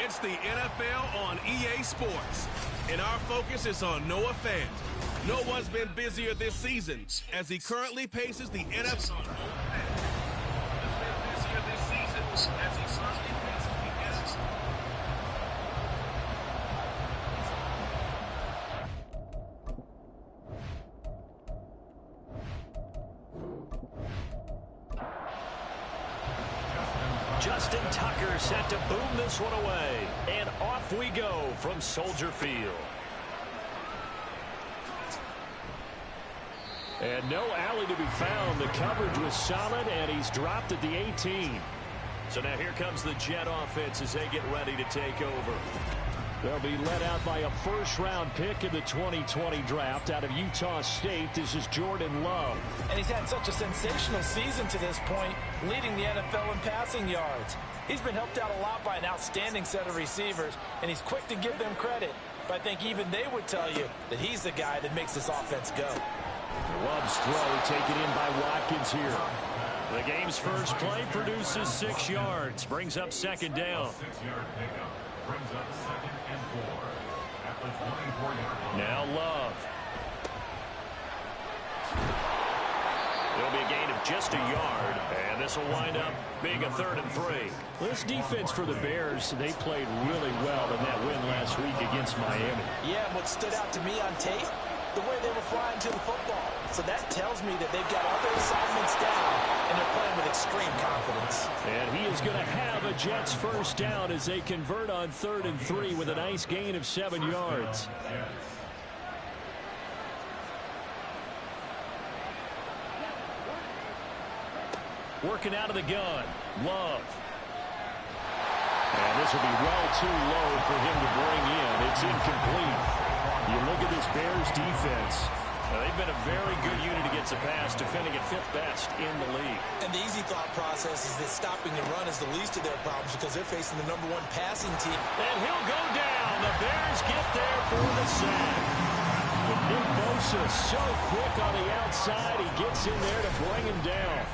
It's the NFL on EA Sports, and our focus is on Noah Fant. No one's been busier this season as he currently paces the NFL. Justin Tucker set to boom this one away. And off we go from Soldier Field. And no alley to be found. The coverage was solid, and he's dropped at the 18. So now here comes the Jet offense as they get ready to take over. They'll be led out by a first-round pick in the 2020 draft out of Utah State. This is Jordan Love. And he's had such a sensational season to this point, leading the NFL in passing yards. He's been helped out a lot by an outstanding set of receivers, and he's quick to give them credit. But I think even they would tell you that he's the guy that makes this offense go. Love's throw taken in by Watkins here. The game's first play produces 6 yards, brings up second down. Brings up 2nd and 4 at the 24-yard line. Now Love. It'll be a gain of just a yard, and this will wind up being a 3rd and 3. This defense for the Bears, they played really well in that win last week against Miami. Yeah, and what stood out to me on tape, the way they were flying to the football. So that tells me that they've got all their assignments down, and they're playing with extreme confidence. And he is going to have a Jets first down as they convert on 3rd and 3 with a nice gain of 7 yards. Working out of the gun, Love. And this will be well too low for him to bring in. It's incomplete. You look at this Bears defense. They've been a very good unit against the pass, defending at 5th best in the league. And the easy thought process is that stopping the run is the least of their problems because they're facing the #1 passing team. And he'll go down. The Bears get there for the sack. But Nick Bosa so quick on the outside, he gets in there to bring him down.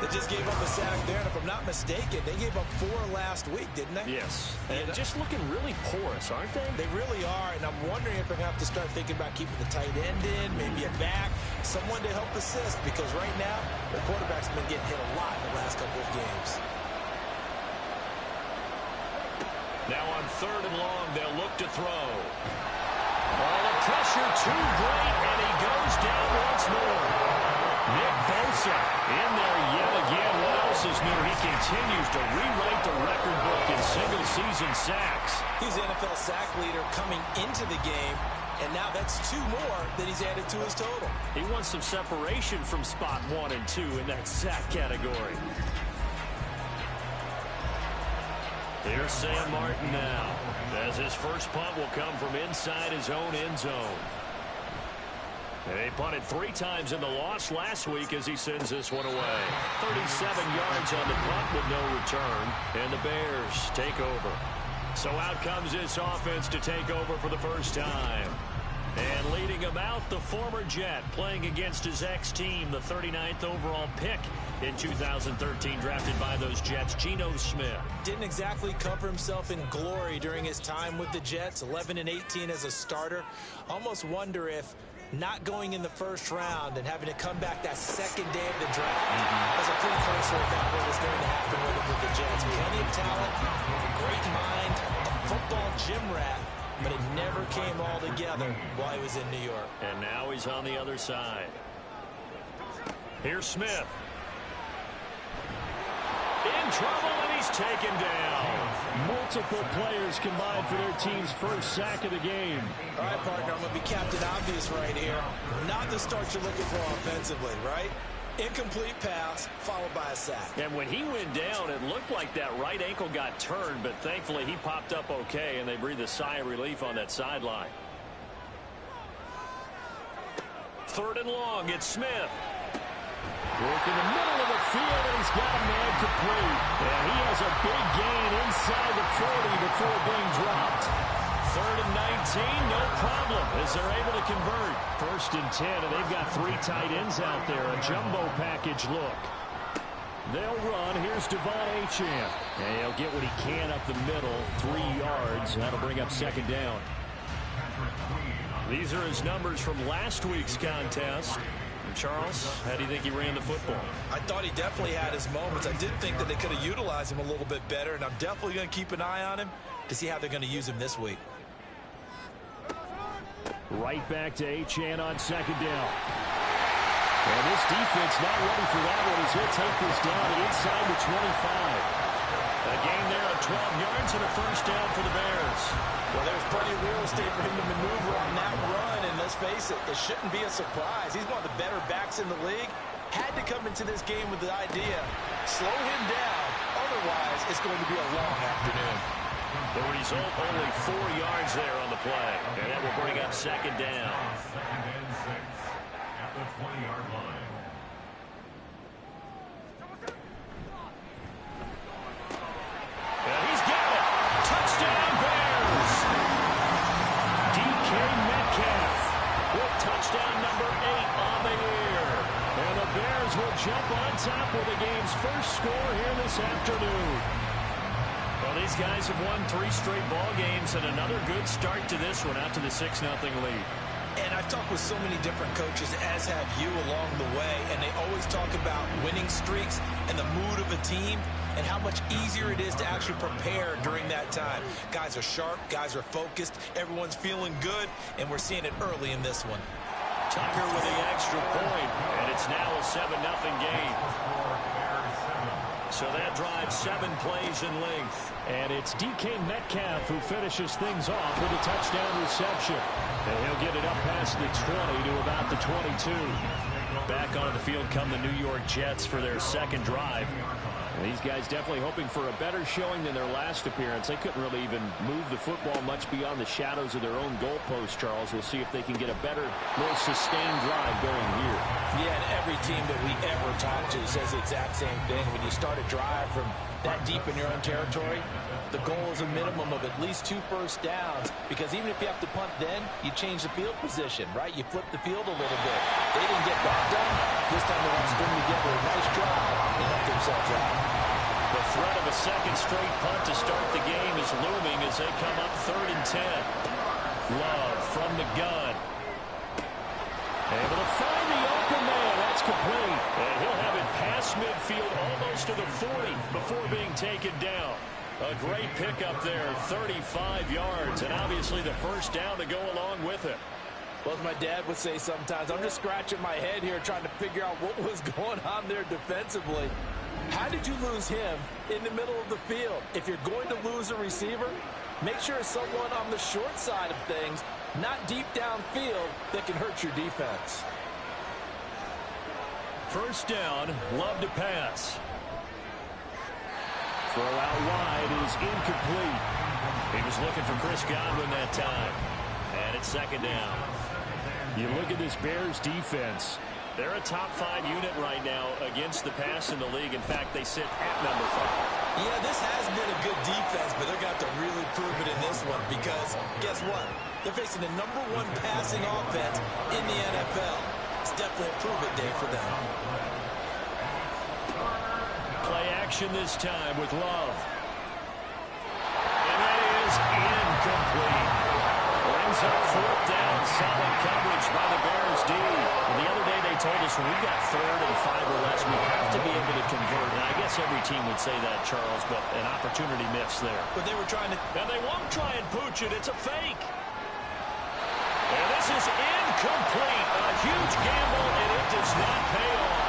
They just gave up a sack there, and if I'm not mistaken, they gave up 4 last week, didn't they? Yes. And just looking really porous, aren't they? They really are, and I'm wondering if they're going to have to start thinking about keeping the tight end in, maybe a back, someone to help assist, because right now, the quarterback's been getting hit a lot in the last couple of games. Now on 3rd and long, they'll look to throw. Oh, the pressure too great, and he goes down once more. Nick Bosa in there yet again. What else is new? He continues to rewrite the record book in single-season sacks. He's the NFL sack leader coming into the game, and now that's 2 more that he's added to his total. He wants some separation from spot 1 and 2 in that sack category. Here's Sam Martin now, as his first punt will come from inside his own end zone. They punted 3 times in the loss last week as he sends this one away. 37 yards on the punt with no return, and the Bears take over. So out comes this offense to take over for the first time. And leading him out, the former Jet, playing against his ex-team, the 39th overall pick in 2013, drafted by those Jets, Geno Smith. Didn't exactly cover himself in glory during his time with the Jets, 11 and 18 as a starter. Almost wonder if not going in the first round and having to come back that second day of the draft was a precursor about what was going to happen with the Jets. Plenty of talent, great mind, a football gym rat, but it never came all together while he was in New York. And now he's on the other side. Here's Smith. In trouble, and he's taken down. Multiple players combined for their team's first sack of the game. All right, partner, I'm going to be Captain Obvious right here. Not the start you're looking for offensively, right? Incomplete pass, followed by a sack. And when he went down, it looked like that right ankle got turned, but thankfully he popped up okay, and they breathed a sigh of relief on that sideline. 3rd and long, it's Smith. Work in the middle of the field, and he's got a man complete. And he has a big gain inside the 40 before being dropped. 3rd and 19, no problem, as they're able to convert. 1st and 10, and they've got 3 tight ends out there, a jumbo package look. They'll run. Here's Devon Achane. And he'll get what he can up the middle. 3 yards. That'll bring up second down. These are his numbers from last week's contest. And Charles, how do you think he ran the football? I thought he definitely had his moments. I did think that they could have utilized him a little bit better, and I'm definitely going to keep an eye on him to see how they're going to use him this week. Right back to Achane on second down. And this defense not ready for that one as he'll take this down inside the 25. A gain there of 12 yards and a first down for the Bears. Well, there's plenty of real estate for him to maneuver on that run, and let's face it, it shouldn't be a surprise. He's one of the better backs in the league. Had to come into this game with the idea, slow him down, otherwise it's going to be a long afternoon. The result, only 4 yards there on the play, and that will bring up second down. Second and 6 at the 20-yard line. He's got it. Touchdown, Bears. DK Metcalf with touchdown number 8 on the year. And the Bears will jump on top with the game's first score here this afternoon. Well, these guys have won 3 straight ball games and another good start to this one out to the 6-0 lead. And I've talked with so many different coaches, as have you along the way, and they always talk about winning streaks and the mood of a team and how much easier it is to actually prepare during that time. Guys are sharp, guys are focused, everyone's feeling good, and we're seeing it early in this one. Tucker with the extra point, and it's now a 7-0 game. So that drives 7 plays in length. And it's DK Metcalf who finishes things off with a touchdown reception. And he'll get it up past the 20 to about the 22. Back on the field come the New York Jets for their second drive. And these guys definitely hoping for a better showing than their last appearance. They couldn't really even move the football much beyond the shadows of their own goalpost, Charles. We'll see if they can get a better, more sustained drive going here. Yeah, and every team that we ever talk to says the exact same thing. When you start a drive from that deep in your own territory, the goal is a minimum of at least 2 first downs, because even if you have to punt then, you change the field position, right? You flip the field a little bit. They didn't get that done. This time they want to string together a nice drive and help themselves out. The threat of a second straight punt to start the game is looming as they come up 3rd and 10. Love from the gun. Able to find the open man. That's complete. And he'll have it past midfield almost to the 40 before being taken down. A great pickup there, 35 yards, and obviously the first down to go along with it. Well, as my dad would say sometimes, I'm just scratching my head here trying to figure out what was going on there defensively. How did you lose him in the middle of the field? If you're going to lose a receiver, make sure it's someone on the short side of things, not deep downfield, that can hurt your defense. First down, Love to pass. Throw out wide is incomplete. He was looking for Chris Godwin that time. And it's second down. You look at this Bears defense. They're a top 5 unit right now against the pass in the league. In fact, they sit at number 5. Yeah, this has been a good defense, but they're going to have to really prove it in this one, because guess what? They're facing the number 1 passing offense in the NFL. It's definitely a prove-it day for them. Play action this time with Love. And that is incomplete. Brings up 4th down. Solid coverage by the Bears D. And the other day they told us when we've got 3rd and 5 or less, we have to be able to convert. And I guess every team would say that, Charles, but an opportunity missed there. But they were trying to... And they won't try and pooch it. It's a fake. And this is incomplete. A huge gamble, and it does not pay off.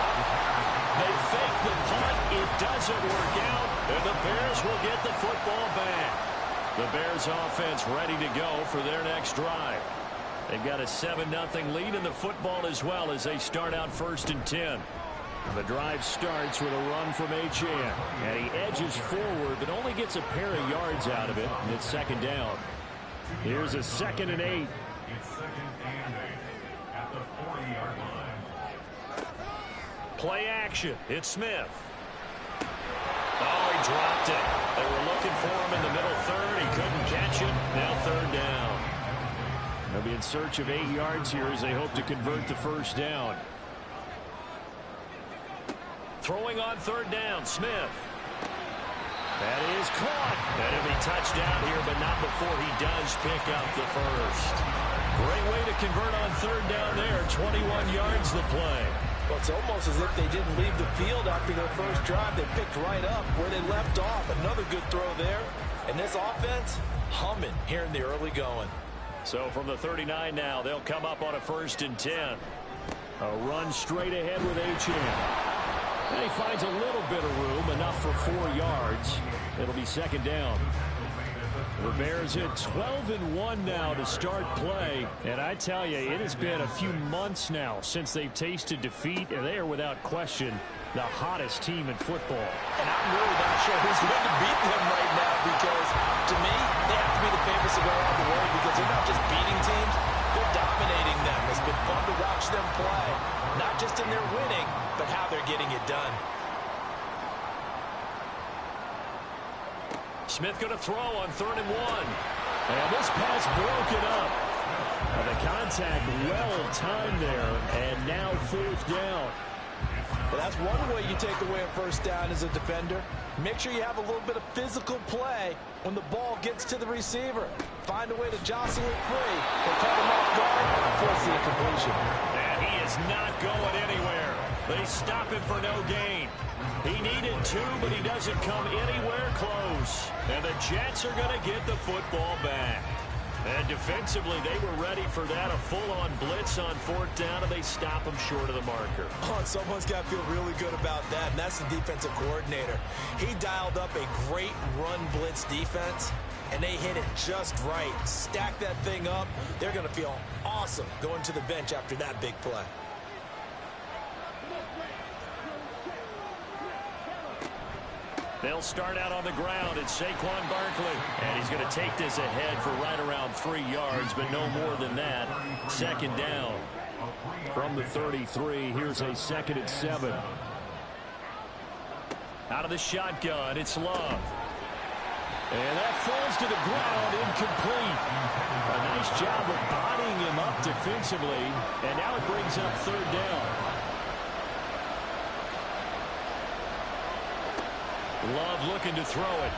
They fake the punt. It doesn't work out, and the Bears will get the football back. The Bears offense ready to go for their next drive. They've got a 7-0 lead in the football as well as they start out 1st and 10. The drive starts with a run from Achane, and he edges forward but only gets a pair of yards out of it, and it's second down. Here's a 2nd and 8. It's 2nd and 8 at the 40-yard line. Play action. It's Smith. Oh, he dropped it. They were looking for him in the middle 3rd. He couldn't catch it. Now 3rd down. They'll be in search of 8 yards here as they hope to convert the first down. Throwing on third down, Smith. That is caught. And it'll be touchdown here, but not before he does pick up the first. Great way to convert on third down there. 21 yards the play. Well, it's almost as if they didn't leave the field after their first drive. They picked right up where they left off. Another good throw there. And this offense, humming here in the early going. So from the 39 now, they'll come up on a 1st and 10. A run straight ahead with Achane. And he finds a little bit of room, enough for 4 yards. It'll be 2nd down. The Bears hit 12-1 now to start play. And I tell you, it has been a few months now since they've tasted defeat, and they are without question the hottest team in football. And I'm really not sure who's going to beat them right now, because to me, they have to be the favorites to go all the way, because they're not just beating teams, they're dominating them. It's been fun to watch them play, not just in their winning, but how they're getting it done. Smith going to throw on 3rd and 1. And this pass broken up. The contact well timed there, and now 4th down. Well, that's one way you take away a first down as a defender. Make sure you have a little bit of physical play when the ball gets to the receiver. Find a way to jostle it free. They cut him off guard, force the incompletion. And he is not going anywhere. They stop him for no gain. He needed 2, but he doesn't come anywhere close. And the Jets are going to get the football back. And defensively, they were ready for that, a full-on blitz on 4th down, and they stop him short of the marker. Oh, and someone's got to feel really good about that, and that's the defensive coordinator. He dialed up a great run blitz defense, and they hit it just right. Stack that thing up. They're going to feel awesome going to the bench after that big play. They'll start out on the ground. It's Saquon Barkley. And he's going to take this ahead for right around 3 yards, but no more than that. 2nd down. From the 33, here's a 2nd and 7. Out of the shotgun, it's Love. And that falls to the ground, incomplete. A nice job of bodying him up defensively. And now it brings up 3rd down. Love looking to throw it.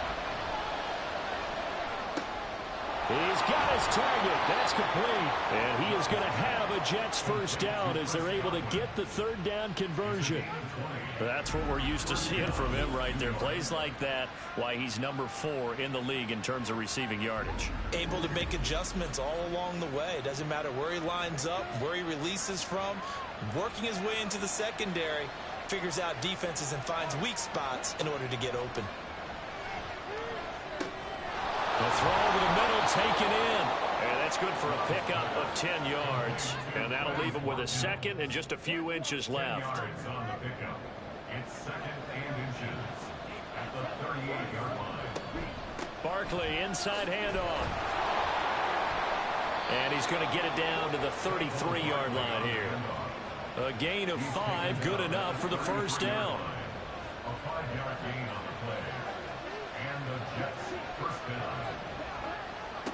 He's got his target. That's complete. And he is going to have a Jets first down as they're able to get the 3rd down conversion. That's what we're used to seeing from him right there. Plays like that, why he's number 4 in the league in terms of receiving yardage. Able to make adjustments all along the way. Doesn't matter where he lines up, where he releases from. Working his way into the secondary. Figures out defenses and finds weak spots in order to get open. The throw over the middle, taken in. And that's good for a pickup of 10 yards. And that'll leave him with a 2nd and just a few inches left. It's 2nd and inches at the 38-yard line. Barkley, inside handoff. And he's going to get it down to the 33-yard line here. A gain of 5, good enough for the first down. A 5-yard gain on the play. And the Jets first down.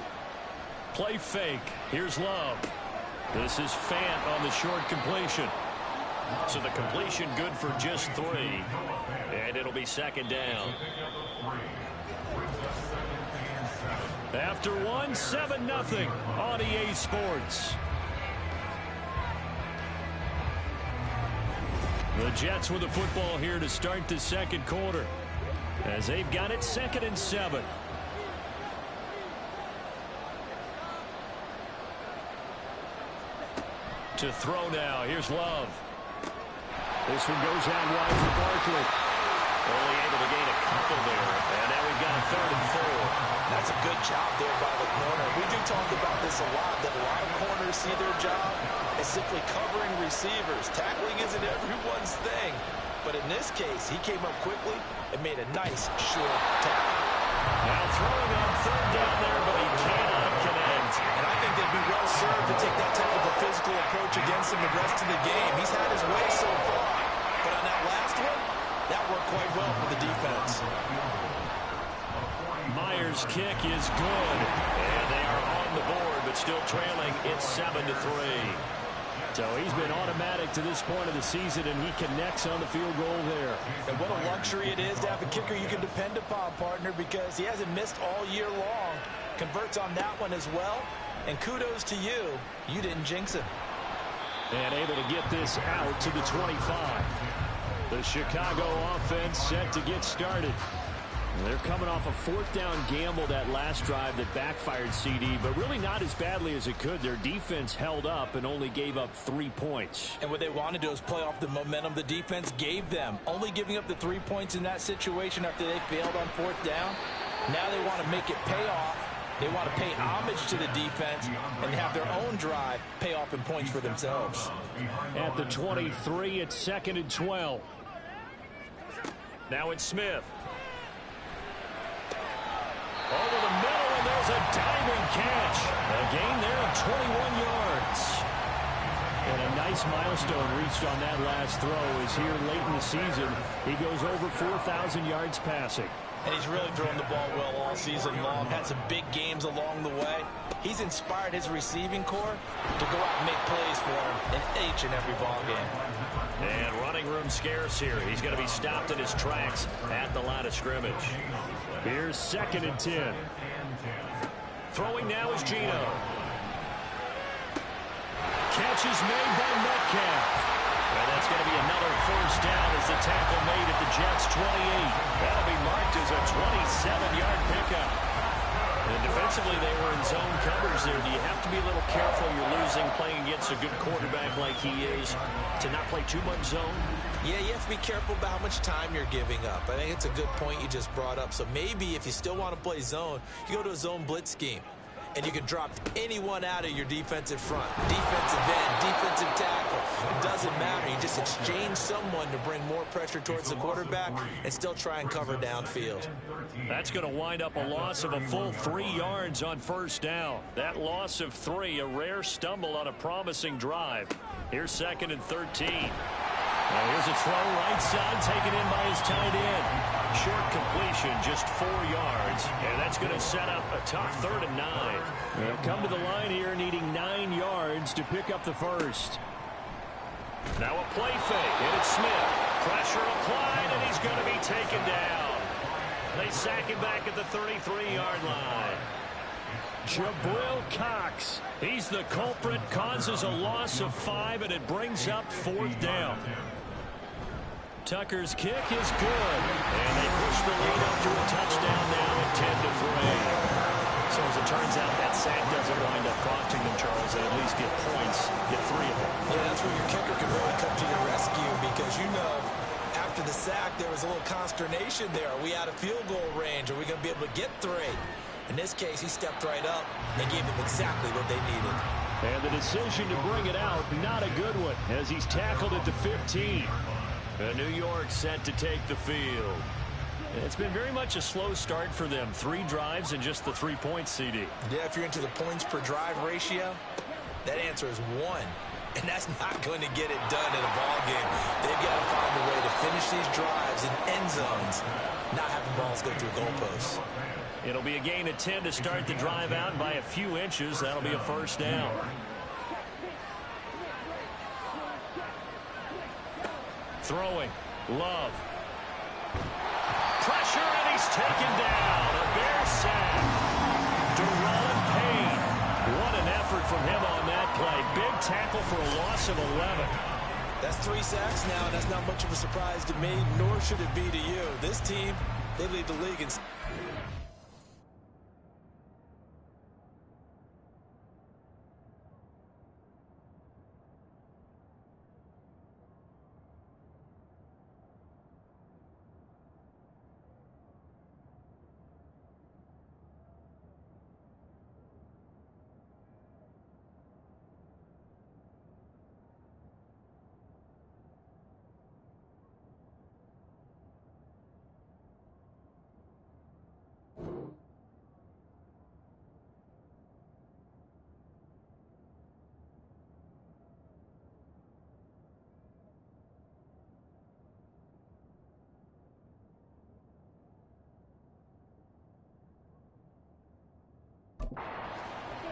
Play fake. Here's Love. This is Fant on the short completion. So the completion good for just 3. And it'll be 2nd down. After 1, 7-0 on EA Sports. The Jets with the football here to start the 2nd quarter, as they've got it 2nd and 7. To throw now. Here's Love. This one goes out wide for Barkley. Only able to gain a couple there. And now we've got a 3rd and 4. That's a good job there by the corner. We do talk about this a lot, that a lot of corners see their job as simply covering receivers. Tackling isn't everyone's thing. But in this case, he came up quickly and made a nice short tackle. Now throwing on 3rd down there, but he cannot connect. And I think they'd be well served to take that type of a physical approach against him the rest of the game. He's had his way so far. But on that last one, that worked quite well for the defense. Myers' kick is good. And they are on the board, but still trailing. It's 7-3. So he's been automatic to this point of the season, and he connects on the field goal there. And what a luxury it is to have a kicker you can depend upon, partner, because he hasn't missed all year long. Converts on that one as well. And kudos to you. You didn't jinx him. And able to get this out to the 25. The Chicago offense set to get started. They're coming off a fourth down gamble that last drive that backfired, CD, but really not as badly as it could. Their defense held up and only gave up 3 points. And what they want to do is play off the momentum the defense gave them. Only giving up the 3 points in that situation after they failed on fourth down. Now they want to make it pay off. They want to pay homage to the defense and have their own drive pay off in points for themselves. At the 23, it's 2nd and 12. Now it's Smith. Over the middle, and there's a diving catch. A gain there of 21 yards. And a nice milestone reached on that last throw as here late in the season, he goes over 4,000 yards passing. And he's really thrown the ball well all season long. Had some big games along the way. He's inspired his receiving corps to go out and make plays for him in each and every ball game. And running room scarce here. He's going to be stopped in his tracks at the line of scrimmage. Here's 2nd and 10. Throwing now is Geno. Catch is made by Metcalf. And that's going to be another first down as the tackle made at the Jets' 28. That'll be marked as a 27-yard pickup. And defensively, they were in zone coverage there. Do you have to be a little careful? You're losing playing against a good quarterback like he is to not play too much zone? Yeah, you have to be careful about how much time you're giving up. I think it's a good point you just brought up. So maybe if you still want to play zone, you go to a zone blitz scheme. And you can drop anyone out of your defensive front. Defensive end, defensive tackle. It doesn't matter. You just exchange someone to bring more pressure towards the quarterback and still try and cover downfield. That's going to wind up a loss of a full 3 yards on first down. That loss of 3, a rare stumble on a promising drive. Here's 2nd and 13. Now here's a throw right side taken in by his tight end. Short completion, just 4 yards. And that's going to set up a tough 3rd and 9. They'll come to the line here needing 9 yards to pick up the first. Now a play fake, and it's Smith. Pressure applied, and he's going to be taken down. They sack him back at the 33-yard line. Jabril Cox. He's the culprit, causes a loss of 5, and it brings up 4th down. Tucker's kick is good, and they push the lead up to a touchdown now at 10-3. So as it turns out, that sack doesn't wind up costing them, Charles. They at least get points, get 3 of them. Yeah, that's where your kicker can really come to your rescue because, you know, after the sack, there was a little consternation there. Are we out of field goal range? Are we going to be able to get 3? In this case, he stepped right up and gave them exactly what they needed. And the decision to bring it out, not a good one, as he's tackled at the 15. New York set to take the field. It's been very much a slow start for them. 3 drives and just the 3 points, CD. Yeah, if you're into the points per drive ratio, that answer is 1. And that's not going to get it done in a ball game. They've got to find a way to finish these drives in end zones, not having balls go through goalposts. It'll be a gain of 10 to start the drive out by a few inches. That'll be a first down. Throwing. Love. Pressure, and he's taken down. A Bear sack. Deron Payne. What an effort from him on that play. Big tackle for a loss of 11. That's 3 sacks now, and that's not much of a surprise to me, nor should it be to you. This team, they lead the league in...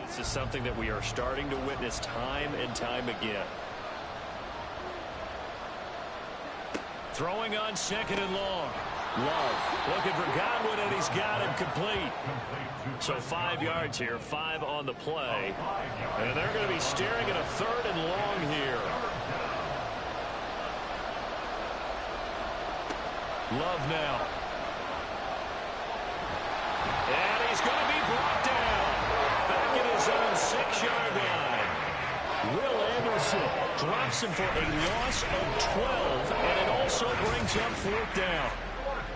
This is something that we are starting to witness time and time again. Throwing on second and long. Love looking for Godwin, and he's got him complete. So 5 yards here, 5 on the play. And they're going to be staring at a third and long here. Love now. And he's going to be brought down. Back at his own 6-yard line. Will Anderson drops him for a loss of 12, and it also brings up 4th down.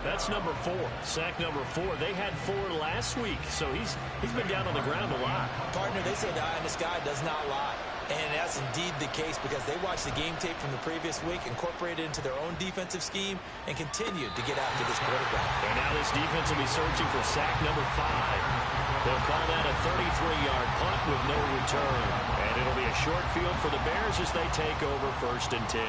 That's number 4, sack number 4. They had 4 last week, so he's been down on the ground a lot. Partner, they say the eye in the sky does not lie. And that's indeed the case because they watched the game tape from the previous week, incorporated it into their own defensive scheme, and continued to get after this quarterback. And now this defense will be searching for sack number 5. They'll call that a 33-yard punt with no return. And it'll be a short field for the Bears as they take over 1st and 10.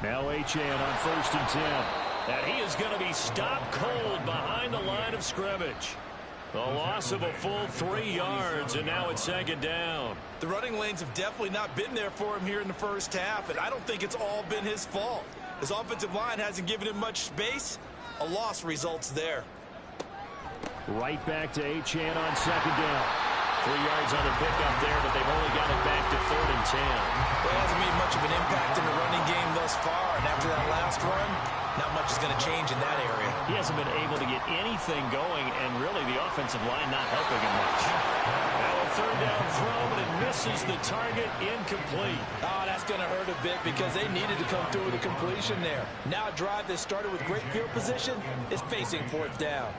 Now Achane on 1st and 10. And he is going to be stopped cold behind the line of scrimmage. The loss of a full 3 yards, and now it's 2nd down. The running lanes have definitely not been there for him here in the first half, and I don't think it's all been his fault. His offensive line hasn't given him much space. A loss results there. Right back to Achane on 2nd down. 3 yards on the pickup there, but they've only got it back to 3rd and 10. It hasn't made much of an impact in the running game thus far, and after that last run, not much is going to change in that area. He hasn't been able to get anything going, and really the offensive line not helping him much. Now a 3rd down throw, but it misses the target, incomplete. Oh, that's going to hurt a bit because they needed to come through with a completion there. Now a drive that started with great field position is facing 4th down.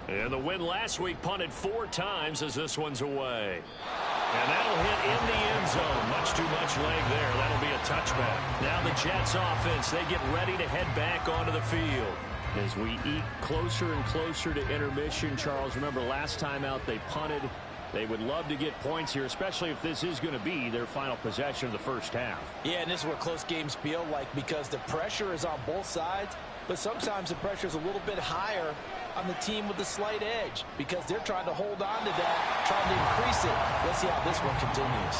And the win last week punted 4 times as this one's away. And that'll hit in the end zone. Much too much leg there. That'll be a touchback. Now the Jets offense, they get ready to head back onto the field. As we eke closer and closer to intermission, Charles, remember last time out they punted. They would love to get points here, especially if this is going to be their final possession of the first half. Yeah, and this is what close games feel like because the pressure is on both sides, but sometimes the pressure is a little bit higher on the team with the slight edge because they're trying to hold on to that, trying to increase it. Let's see how this one continues.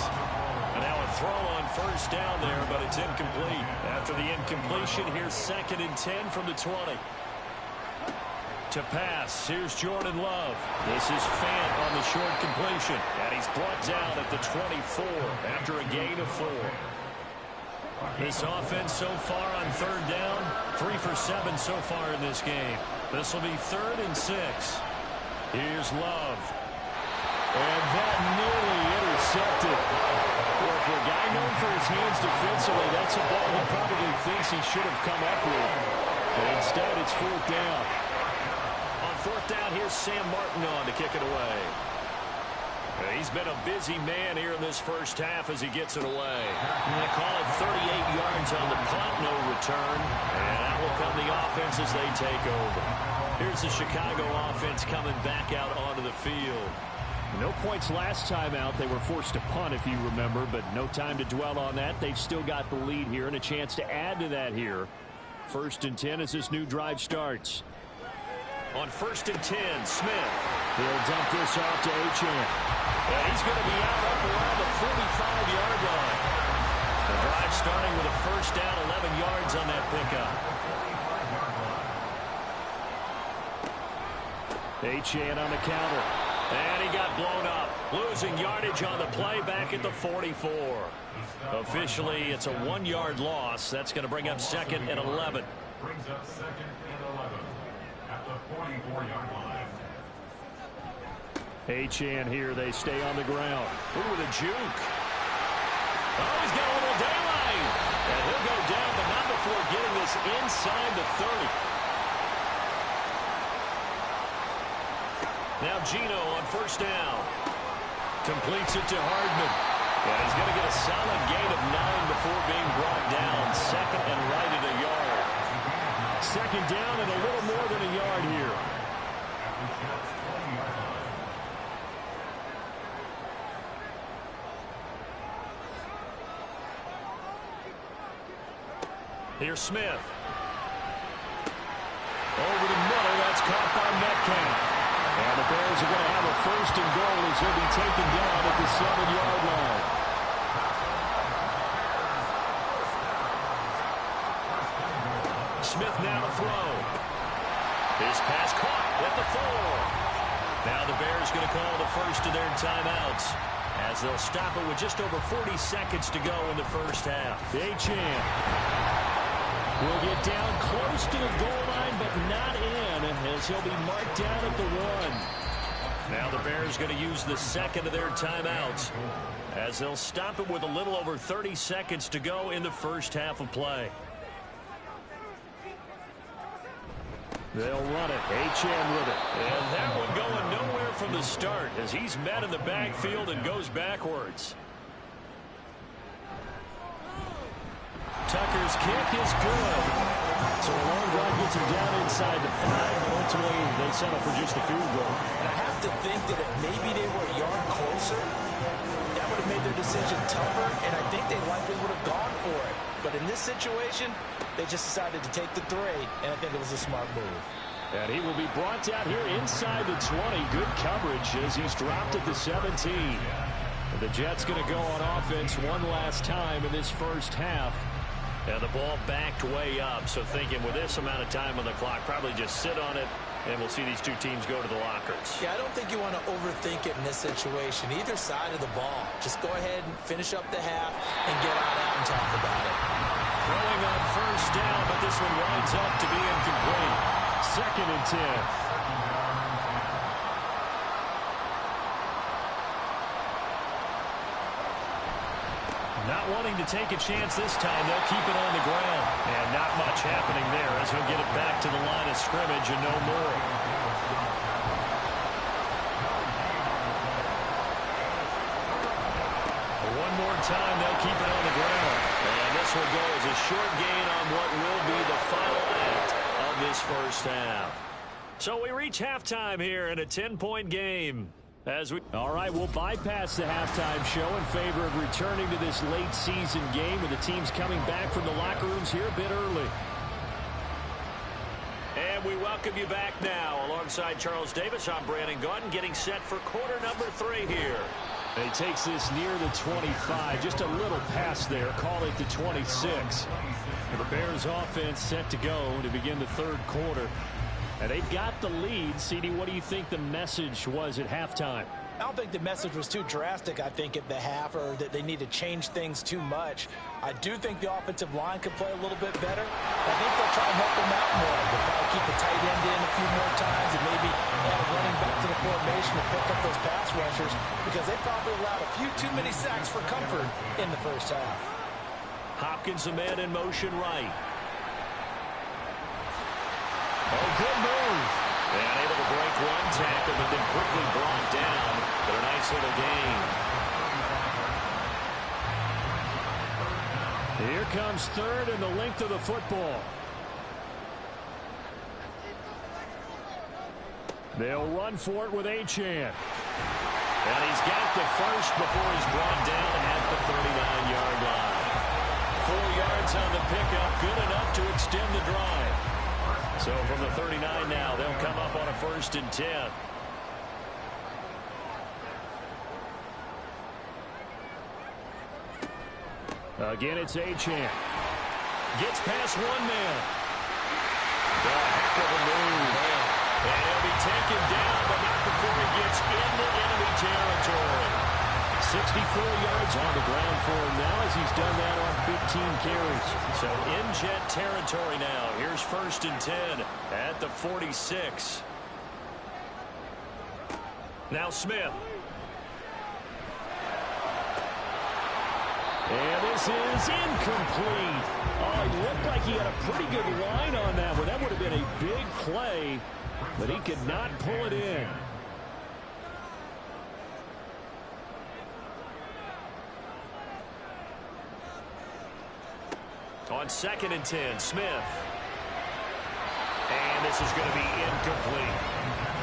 And now a throw on 1st down there, but it's incomplete. After the incompletion, here's 2nd and 10 from the 20. To pass, here's Jordan Love. This is Fant on the short completion. And he's brought down at the 24 after a gain of 4. This offense so far on 3rd down, 3 for 7 so far in this game. This will be 3rd and 6. Here's Love. And that nearly intercepted. Well, for a guy known for his hands defensively, that's a ball he probably thinks he should have come up with. But instead, it's 4th down. On 4th down, here's Sam Martin on to kick it away. He's been a busy man here in this first half as he gets it away. And they call it 38 yards on the punt, no return. And out will come the offense as they take over. Here's the Chicago offense coming back out onto the field. No points last time out. They were forced to punt, if you remember, but no time to dwell on that. They've still got the lead here and a chance to add to that here. 1st and 10 as this new drive starts. On 1st and 10, Smith. He'll dump this off to Achane. And he's going to be out up around the 45-yard line. The drive starting with a 1st down, 11 yards on that pickup. Achane on the counter. And he got blown up. Losing yardage on the play back at the 44. Officially, it's a 1-yard loss. That's going to bring up 2nd and 11. Brings up 2nd and 11 at the 44-yard line. Achane here, they stay on the ground. Ooh, with a juke. Oh, he's got a little daylight. And he'll go down, but not before getting this inside the 30. Now Gino on 1st down. Completes it to Hardman. And he's going to get a solid gain of 9 before being brought down. 2nd and right at a yard. 2nd down and a little more than a yard here. Here's Smith. Over the middle, that's caught by Metcalf. And the Bears are going to have a first and goal as he'll be taken down at the 7-yard line. Smith now to throw. His pass caught at the 4. Now the Bears going to call the first of their timeouts as they'll stop it with just over 40 seconds to go in the first half. Achane will get down close to the goal line, but not in, as he'll be marked down at the 1. Now the Bears going to use the second of their timeouts as they'll stop it with a little over 30 seconds to go in the first half of play. They'll run it. Achane with it. And that one going nowhere from the start as he's met in the backfield and goes backwards. Tucker's kick is good. So a long drive gets him down inside the 5, but ultimately they settle for just a field goal. And I have to think that if maybe they were a yard closer, that would have made their decision tougher, and I think they likely would have gone for it. But in this situation, they just decided to take the 3, and I think it was a smart move. And he will be brought down here inside the 20. Good coverage as he's dropped at the 17. And the Jets going to go on offense one last time in this first half. And the ball backed way up, so thinking with this amount of time on the clock, probably just sit on it, and we'll see these two teams go to the lockers. Yeah, I don't think you want to overthink it in this situation. Either side of the ball. Just go ahead and finish up the half and get on out and talk about it. Throwing on first down, but this one winds up to be incomplete. 2nd and 10. Not wanting to take a chance this time, they'll keep it on the ground. And not much happening there as he'll get it back to the line of scrimmage and no more. One more time, they'll keep it on the ground. And this will go as a short gain on what will be the final act of this first half. So we reach halftime here in a 10-point game. All right, we'll bypass the halftime show in favor of returning to this late season game with the teams coming back from the locker rooms here a bit early. And we welcome you back now. Alongside Charles Davis, I'm Brandon Gaudin, getting set for quarter number 3 here. He takes this near the 25, just a little past there, call it the 26. And the Bears offense set to go to begin the third quarter. And they've got the lead. CD, what do you think the message was at halftime? I don't think the message was too drastic, I think, at the half, or that they need to change things too much. I do think the offensive line could play a little bit better. I think they'll try and help them out more. They'll probably keep the tight end in a few more times and maybe add a running back to the formation to pick up those pass rushers, because they probably allowed a few too many sacks for comfort in the first half. Hopkins, a man in motion right. Oh, good move. And able to break one tackle, but then quickly brought down. But a nice little gain. Here comes third and the length of the football. They'll run for it with Achane. And he's got the first before he's brought down at the 39-yard line. 4 yards on the pickup, good enough to extend the drive. So from the 39 now, they'll come up on a 1st and 10. Again, it's Achane. Gets past one man. A heck of a move. And he'll be taken down, but not before he gets into enemy territory. 64 yards on the ground for him now as he's done that on 15 carries. So in Jet territory now. Here's 1st and 10 at the 46. Now Smith. And this is incomplete. Oh, he looked like he had a pretty good line on that one. That would have been a big play, but he could not pull it in. On 2nd and 10, Smith. And this is going to be incomplete.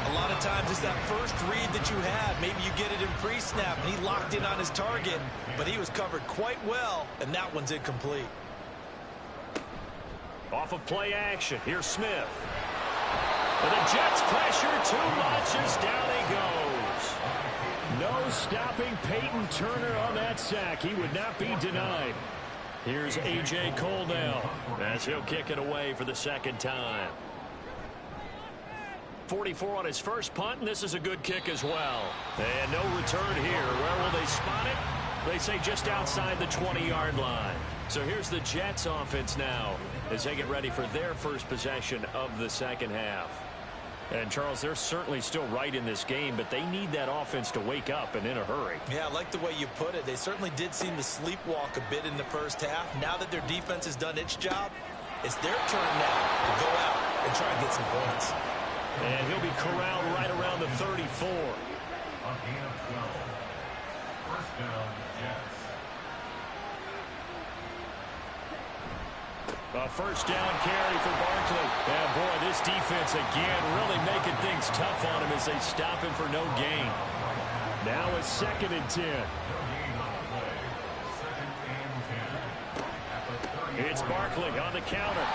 A lot of times it's that first read that you have. Maybe you get it in pre-snap, and he locked in on his target, but he was covered quite well, and that one's incomplete. Off of play action, here's Smith. And the Jets pressure too much as down he he goes. No stopping Peyton Turner on that sack. He would not be denied. Here's A.J. Cole now as he'll kick it away for the second time. 44 on his first punt, and this is a good kick as well. And no return here. Where will they spot it? They say just outside the 20-yard line. So here's the Jets offense now as they get ready for their first possession of the second half. And, Charles, they're certainly still right in this game, but they need that offense to wake up and in a hurry. Yeah, I like the way you put it. They certainly did seem to sleepwalk a bit in the first half. Now that their defense has done its job, it's their turn now to go out and try and get some points. And he'll be corralled right around the 34. A gain of 12. First down, Jets. A first down carry for Barkley. And boy, this defense again really making things tough on him as they stop him for no gain. Now it's 2nd and 10. It's Barkley on the counter.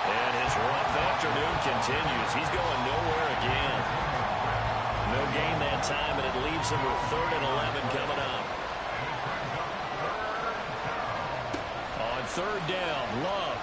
And his rough afternoon continues. He's going nowhere again. No gain that time, and it leaves him with 3rd and 11 coming up. On 3rd down, Love.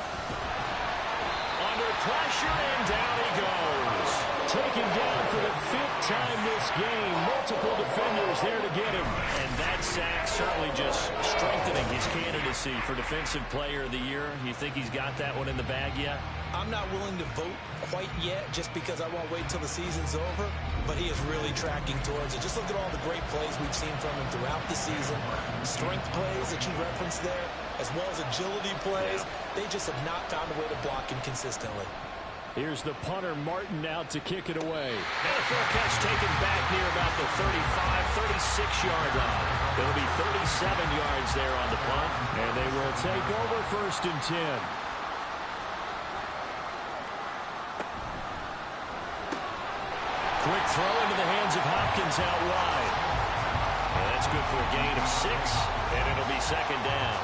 Under pressure, and down he goes. Taken down for the 5th time this game. Multiple defenders there to get him. And that sack certainly just strengthening his candidacy for Defensive Player of the Year. You think he's got that one in the bag yet? I'm not willing to vote quite yet just because I won't wait till the season's over, but he is really tracking towards it. Just look at all the great plays we've seen from him throughout the season. Strength plays that you referenced there, as well as agility plays. They just have not found a way to block him consistently. Here's the punter, Martin, out to kick it away. And a fair catch taken back near about the 35, 36-yard line. It'll be 37 yards there on the punt, and they will take over 1st and 10. Quick throw into the hands of Hopkins out wide. And that's good for a gain of 6, and it'll be 2nd down.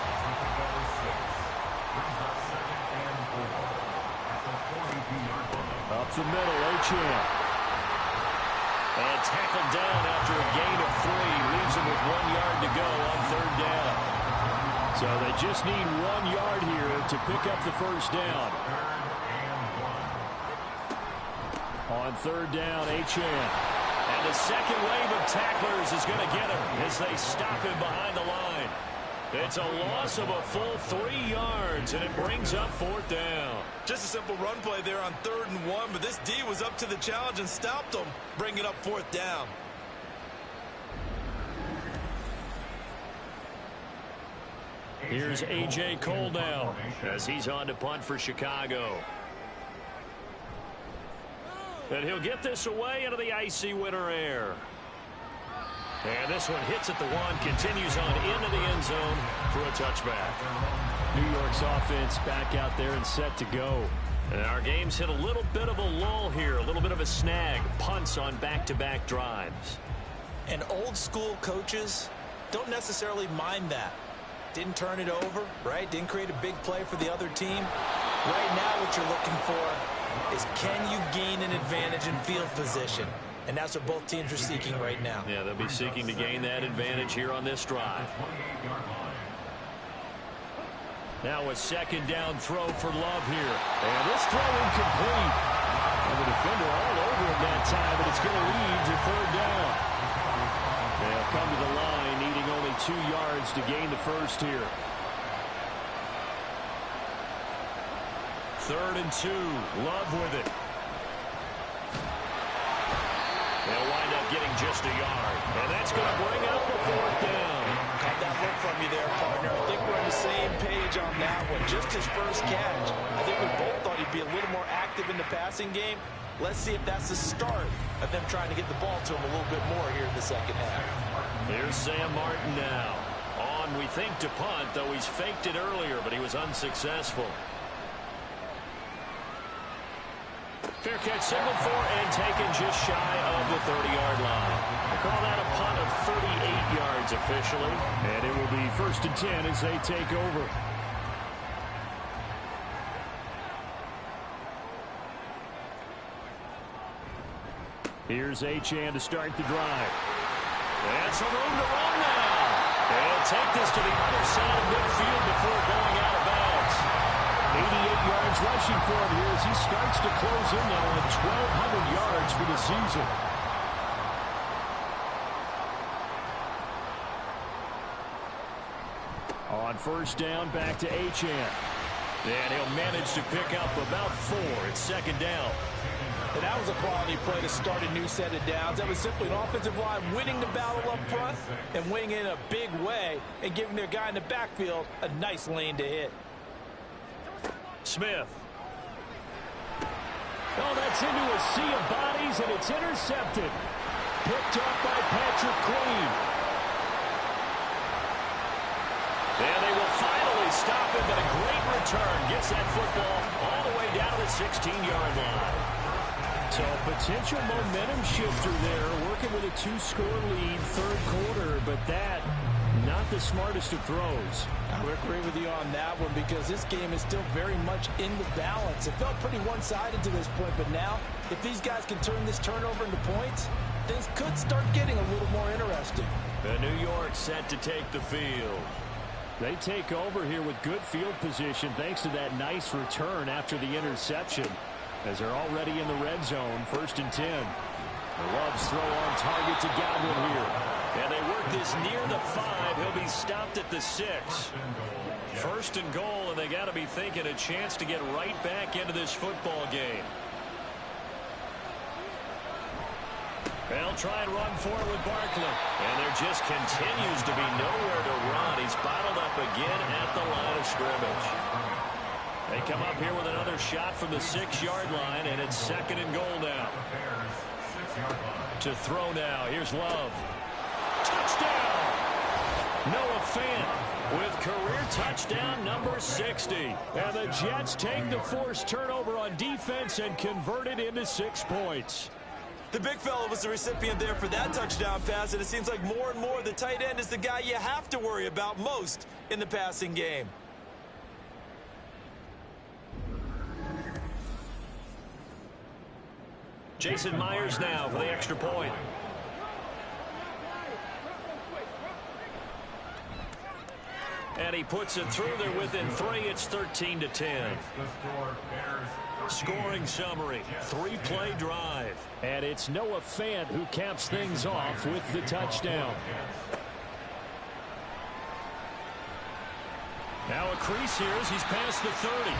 Up the middle, Achane. And tackled down after a gain of 3. Leaves him with 1 yard to go on 3rd down. So they just need 1 yard here to pick up the first down. On 3rd down, Achane. And the second wave of tacklers is going to get him as they stop him behind the line. It's a loss of a full 3 yards, and it brings up 4th down. Just a simple run play there on 3rd and 1, but this D was up to the challenge and stopped them, bringing up 4th down. Here's A.J. Cole now as he's on to punt for Chicago. And he'll get this away into the icy winter air. And this one hits at the 1, continues on into the end zone for a touchback. New York's offense back out there and set to go. And our game's hit a little bit of a lull here, a little bit of a snag. Punts on back-to-back drives. And old-school coaches don't necessarily mind that. Didn't turn it over, right? Didn't create a big play for the other team. Right now what you're looking for is, can you gain an advantage in field position? And that's what both teams are seeking right now. Yeah, they'll be seeking to gain that advantage here on this drive. Now a 2nd down throw for Love here. And this throw incomplete. And the defender all over him that time, but it's going to lead to 3rd down. They'll come to the line, needing only 2 yards to gain the first here. 3rd and 2. Love with it. They'll wind up getting just a yard. And that's going to bring up the 4th down. Caught that look from you there, partner. I think we're on the same page on that one. Just his first catch. I think we both thought he'd be a little more active in the passing game. Let's see if that's the start of them trying to get the ball to him a little bit more here in the second half. Here's Sam Martin now. On, we think, to punt, though he's faked it earlier, but he was unsuccessful. Fair catch signaled for and taken just shy of the 30-yard line. They call that a punt of 38 yards officially. And it will be 1st and 10 as they take over. Here's Achane to start the drive. And some room to run now. They'll take this to the other side of midfield before going out of bounds. 88 yards rushing for him here as he starts to close in now on 1,200 yards for the season. On first down, back to Achane. And he'll manage to pick up about 4. It's second down. And that was a quality play to start a new set of downs. That was simply an offensive line winning the battle up front and winning in a big way and giving their guy in the backfield a nice lane to hit. Smith. Oh, that's into a sea of bodies, and it's intercepted. Picked up by Patrick Queen. And they will finally stop him, but a great return gets that football all the way down to the 16-yard line. So a potential momentum shifter there, working with a 2-score lead, third quarter, but that, not the smartest of throws. I would agree with you on that one because this game is still very much in the balance. It felt pretty one-sided to this point, but now, if these guys can turn this turnover into points, things could start getting a little more interesting. The New York set to take the field. They take over here with good field position thanks to that nice return after the interception, as they're already in the red zone, 1st and 10. Love's throw on target to Godwin here. And they work this near the 5. He'll be stopped at the 6. 1st and goal, and they got to be thinking a chance to get right back into this football game. They'll try and run forward with Barkley. And there just continues to be nowhere to run. He's bottled up again at the line of scrimmage. They come up here with another shot from the 6-yard line, and it's 2nd and goal now. To throw now. Here's Love. Touchdown! Noah Fant with career touchdown number 60. And the Jets take the forced turnover on defense and convert it into 6 points. The big fella was the recipient there for that touchdown pass, and it seems like more and more the tight end is the guy you have to worry about most in the passing game. Jason Myers now for the extra point. And he puts it through there within 3. It's 13-10. Scoring summary, 3-play drive. And it's Noah Fant who caps things off with the touchdown. Now a crease here as he's past the 30.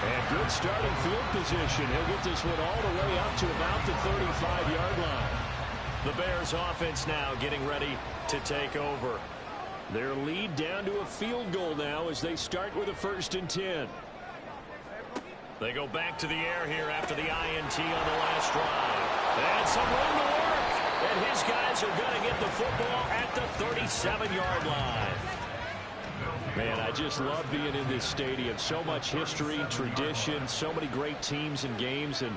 And good starting field position. He'll get this one all the way up to about the 35-yard line. The Bears offense now getting ready to take over. Their lead down to a field goal now as they start with a 1st and 10. They go back to the air here after the INT on the last drive. And some room to work. And his guys are going to get the football at the 37-yard line. Man, I just love being in this stadium. So much history, tradition, so many great teams and games, and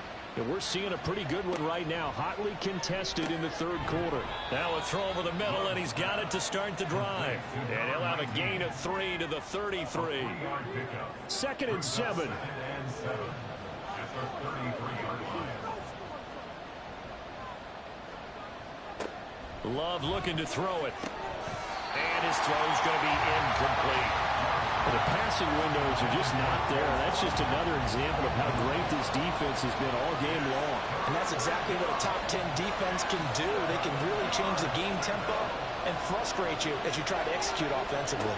we're seeing a pretty good one right now, hotly contested in the 3rd quarter. Now a throw over the middle, and he's got it to start the drive. And he'll have a gain of 3 to the 33. 2nd and 7. Love looking to throw it. And his throw's going to be incomplete. The passing windows are just not there. That's just another example of how great this defense has been all game long. And that's exactly what a top 10 defense can do. They can really change the game tempo and frustrate you as you try to execute offensively.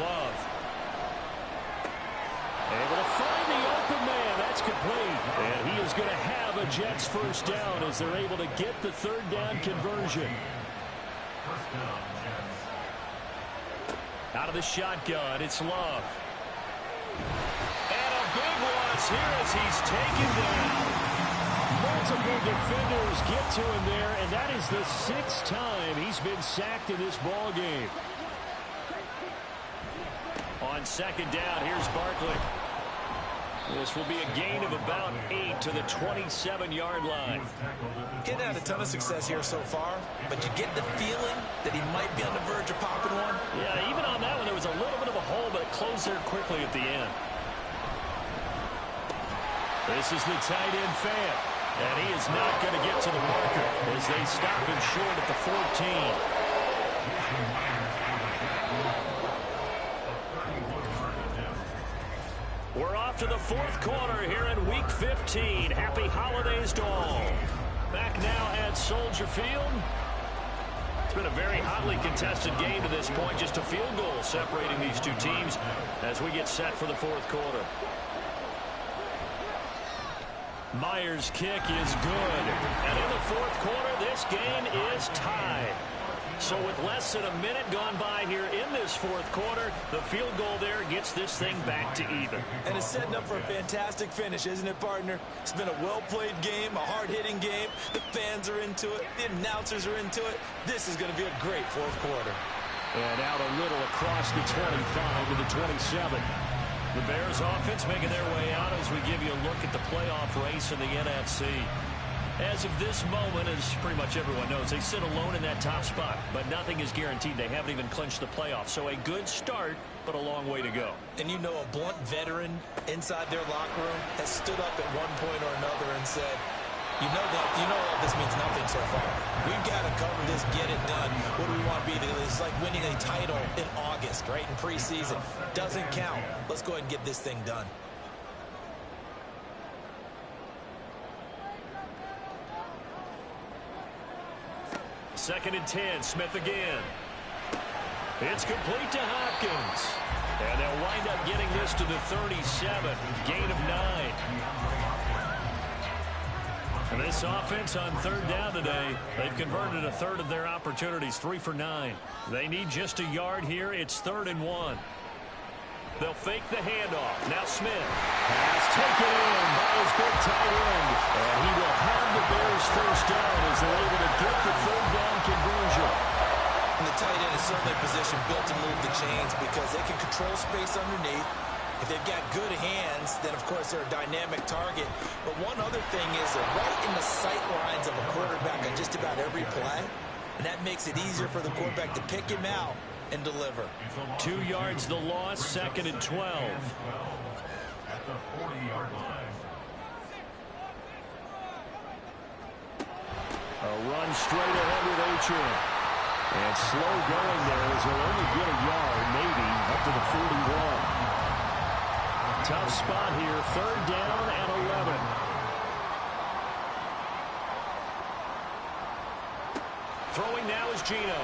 Love. Able to find the open man. That's complete. And he is going to have a Jets 1st down as they're able to get the 3rd down conversion. Out of the shotgun, it's Love. And a big loss here as he's taken down. Multiple defenders get to him there, and that is the 6th time he's been sacked in this ball game. On 2nd down, here's Barkley. This will be a gain of about 8 to the 27-yard line. Getting had a ton of success here so far, but you get the feeling that he might be on the verge of popping one. Yeah, even on that one, there was a little bit of a hole, but it closed there quickly at the end. This is the tight end Fant. And he is not going to get to the marker as they stop him short at the 14. We're off to the fourth quarter here in Week 15. Happy holidays to all. Back now at Soldier Field. It's been a very hotly contested game to this point. Just a field goal separating these two teams as we get set for the fourth quarter. Myers' kick is good. And in the fourth quarter, this game is tied. So with less than a minute gone by here in this fourth quarter, the field goal there gets this thing back to even. And it's setting up for a fantastic finish, isn't it, partner? It's been a well-played game, a hard-hitting game. The fans are into it. The announcers are into it. This is going to be a great fourth quarter. And out a little across the 25 to the 27. The Bears offense making their way out as we give you a look at the playoff race in the NFC. As of this moment, as pretty much everyone knows, they sit alone in that top spot, but nothing is guaranteed. They haven't even clinched the playoffs. So a good start, but a long way to go. And you know, a blunt veteran inside their locker room has stood up at one point or another and said, you know all this means nothing so far. We've got to cover this, get it done. What do we want to be? It's like winning a title in August, right, in preseason. Doesn't count. Let's go ahead and get this thing done. Second and 10, Smith again. It's complete to Hopkins. And they'll wind up getting this to the 37. Gain of 9. And this offense on third down today, they've converted a third of their opportunities, 3 for 9. They need just a yard here. It's 3rd and 1. They'll fake the handoff. Now Smith has taken in by his big tight end. And he will have the Bears first down as they're able to get the third down conversion. And the tight end is certainly a position built to move the chains because they can control space underneath. If they've got good hands, then of course they're a dynamic target. But one other thing is they're right in the sight lines of a quarterback on just about every play. And that makes it easier for the quarterback to pick him out and deliver. 2 yards the loss, 2nd and 12. At the 40-yard line. A run straight ahead with Achane. And slow going there as he'll only get a yard, maybe, up to the 41. Tough spot here, 3rd down and 11. Throwing now is Geno.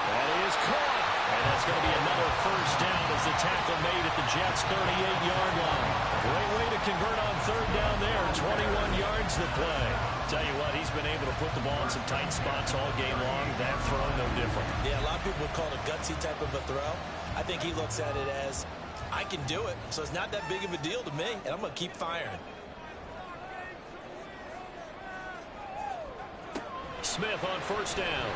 That is caught. And that's going to be another first down as the tackle made at the Jets' 38-yard line. Great way to convert on 3rd down there. 21 yards the play. Tell you what, he's been able to put the ball in some tight spots all game long. That throw, no different. Yeah, a lot of people would call it a gutsy type of a throw. I think he looks at it as, I can do it, so it's not that big of a deal to me, and I'm going to keep firing. Smith on first down.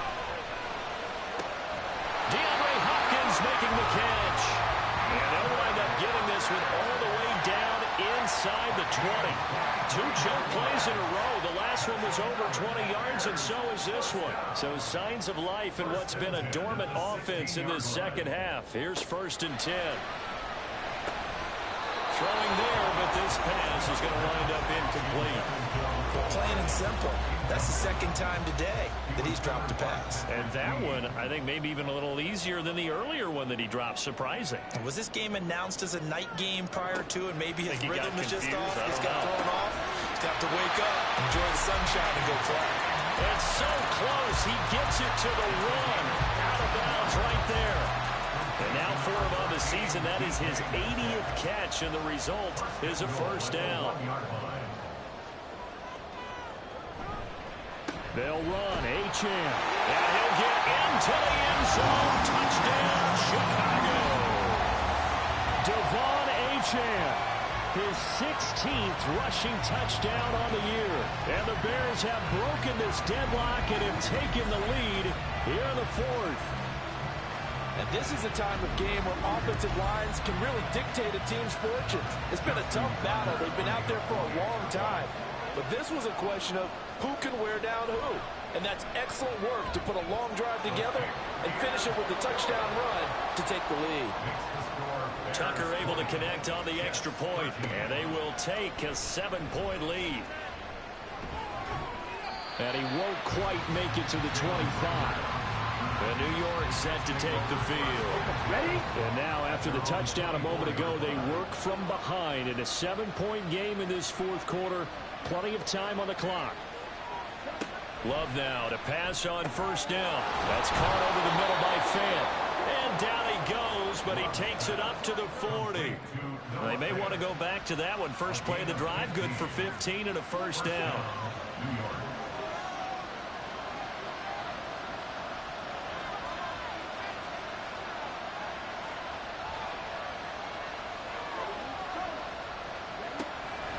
DeAndre Hopkins making the catch. And they'll wind up getting this one all the way down inside the 20. 2 choke plays in a row. The last one was over 20 yards, and so is this one. So signs of life in what's been a dormant offense in this second half. Here's 1st and 10. Throwing there, but this pass is going to wind up incomplete. Plain and simple. That's the 2nd time today that he's dropped a pass. And that one, I think, maybe even a little easier than the earlier one that he dropped. Surprising. Was this game announced as a night game prior to, and maybe his rhythm is just off? He's got thrown off. He's got to wake up, enjoy the sunshine, and go play. It's so close. He gets it to the run. Out of bounds right there. And now for him on the season, that is his 80th catch, and the result is a first down. They'll run. Achane. And he'll get into the end zone. Touchdown, Chicago. Devon Achane. His 16th rushing touchdown on the year. And the Bears have broken this deadlock and have taken the lead here in the 4th. And this is a time of game where offensive lines can really dictate a team's fortunes. It's been a tough battle. They've been out there for a long time. But this was a question of who can wear down who. And that's excellent work to put a long drive together and finish it with a touchdown run to take the lead. Tucker able to connect on the extra point, and they will take a 7-point lead. And he won't quite make it to the 25. And New York set to take the field. Ready? And now, after the touchdown a moment ago, they work from behind in a 7-point game in this fourth quarter. Plenty of time on the clock. Love now to pass on first down. That's caught over the middle by Fant. And down he goes, but he takes it up to the 40. They may want to go back to that one. First play of the drive, good for 15 and a first down.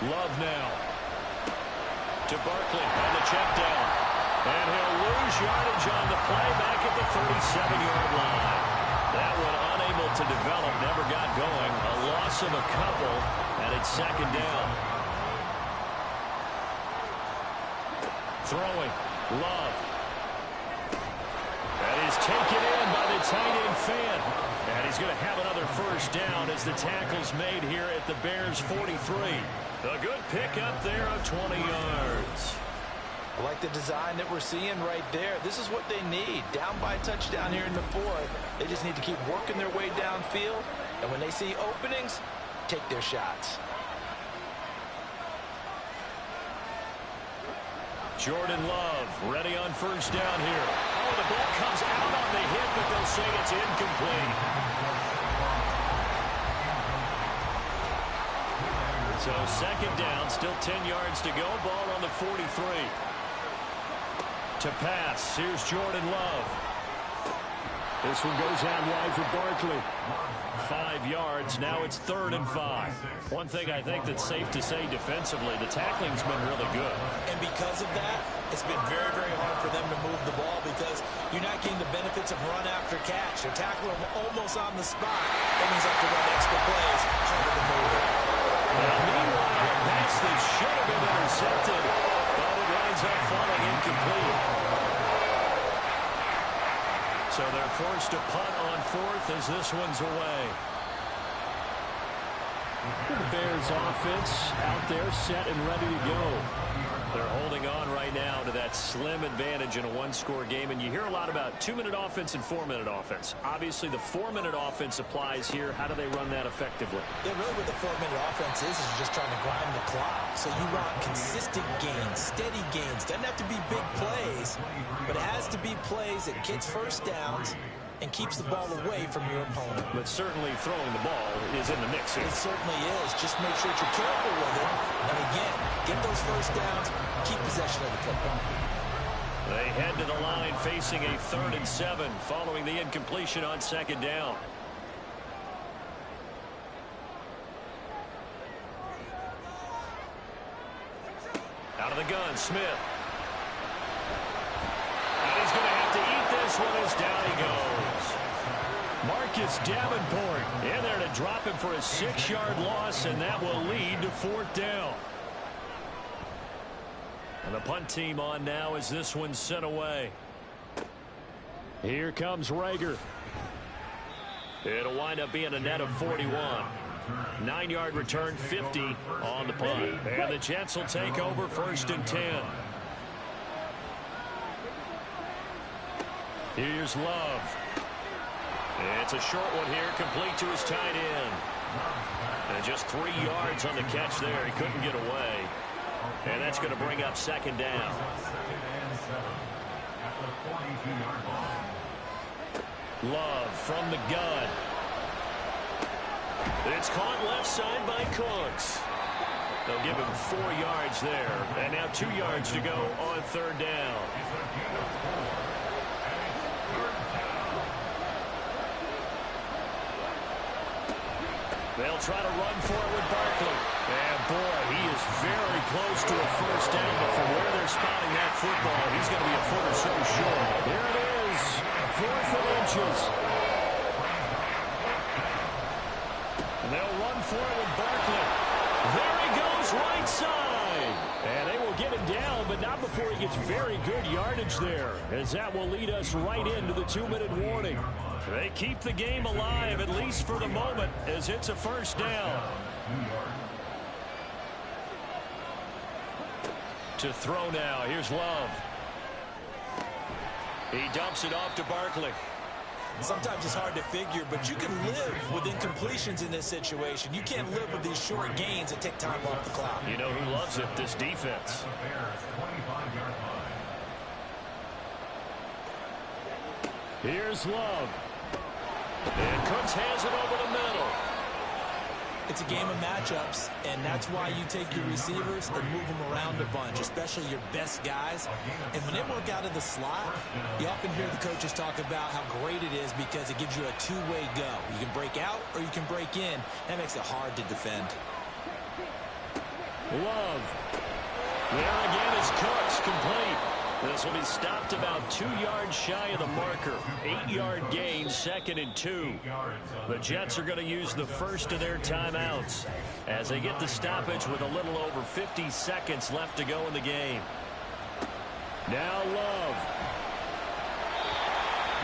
Love now to Barkley on the check down. And he'll lose yardage on the play back at the 37-yard line. That one unable to develop, never got going. A loss of a couple, and it's second down. Throwing, Love. That is taken in by the tight end Fant. And he's going to have another first down as the tackle's made here at the Bears' 43. A good pickup there of 20 yards. I like the design that we're seeing right there. This is what they need. Down by a touchdown here in the fourth. They just need to keep working their way downfield. And when they see openings, take their shots. Jordan Love ready on first down here. Oh, the ball comes out on the hit, but they'll say it's incomplete. So second down, still 10 yards to go. Ball on the 43. To pass, here's Jordan Love. This one goes out wide for Barkley. 5 yards, now it's 3rd and 5. One thing I think that's safe to say defensively, the tackling's been really good. And because of that, it's been very, very hard for them to move the ball because you're not getting the benefits of run after catch. They're tackling them almost on the spot. That means have to run extra plays, harder to move it. Now, meanwhile, a pass that should have been intercepted, but it winds up falling incomplete. So they're forced to punt on 4th as this one's away. The Bears offense out there set and ready to go. They're holding on right now to that slim advantage in a one-score game. And you hear a lot about 2-minute offense and 4-minute offense. Obviously, the 4-minute offense applies here. How do they run that effectively? Yeah, really what the 4-minute offense is just trying to grind the clock. So you want consistent gains, steady gains. Doesn't have to be big plays, but it has to be plays that gets first downs and keeps the ball away from your opponent. But certainly throwing the ball is in the mix here. It certainly is. Just make sure that you're careful with it. And again, get those first downs, keep possession of the football. They head to the line facing a 3rd and 7 following the incompletion on second down. Out of the gun, Smith. And he's going to have to eat this one as down he goes. Marcus Davenport in there to drop him for a 6-yard loss, and that will lead to 4th down. And the punt team on now as this one's sent away. Here comes Rager. It'll wind up being a net of 41. 9-yard return, 50 on the punt. And the Jets will take over 1st and 10. Here's Love. It's a short one here, complete to his tight end. And just 3 yards on the catch there. He couldn't get away. And that's going to bring up second down. Love from the gun. It's caught left side by Cooks. They'll give him 4 yards there. And now 2 yards to go on 3rd down. They'll try to run for it with Barkley. And boy, he is very close to a first down, but from where they're spotting that football, he's going to be a foot or so short. There it is, 4th and inches. And they'll run for it with Barkley. There he goes, right side. And they will get him down, but not Not before he gets very good yardage there, as that will lead us right into the 2-minute warning. They keep the game alive, at least for the moment, as it's a first down. To throw now, here's Love. He dumps it off to Barkley. Sometimes it's hard to figure, but you can live with incompletions in this situation. You can't live with these short gains that take time off the clock. You know who loves it? This defense. Here's Love. And Cooks has it over the middle. It's a game of matchups, and that's why you take your receivers and move them around a bunch, especially your best guys. And when they work out of the slot, you often hear the coaches talk about how great it is because it gives you a two-way go. You can break out or you can break in. That makes it hard to defend. Love. There again is Cooks, complete. This will be stopped about 2 yards shy of the marker. 8-yard gain, 2nd and 2. The Jets are going to use the first of their timeouts as they get the stoppage with a little over 50 seconds left to go in the game. Now Love.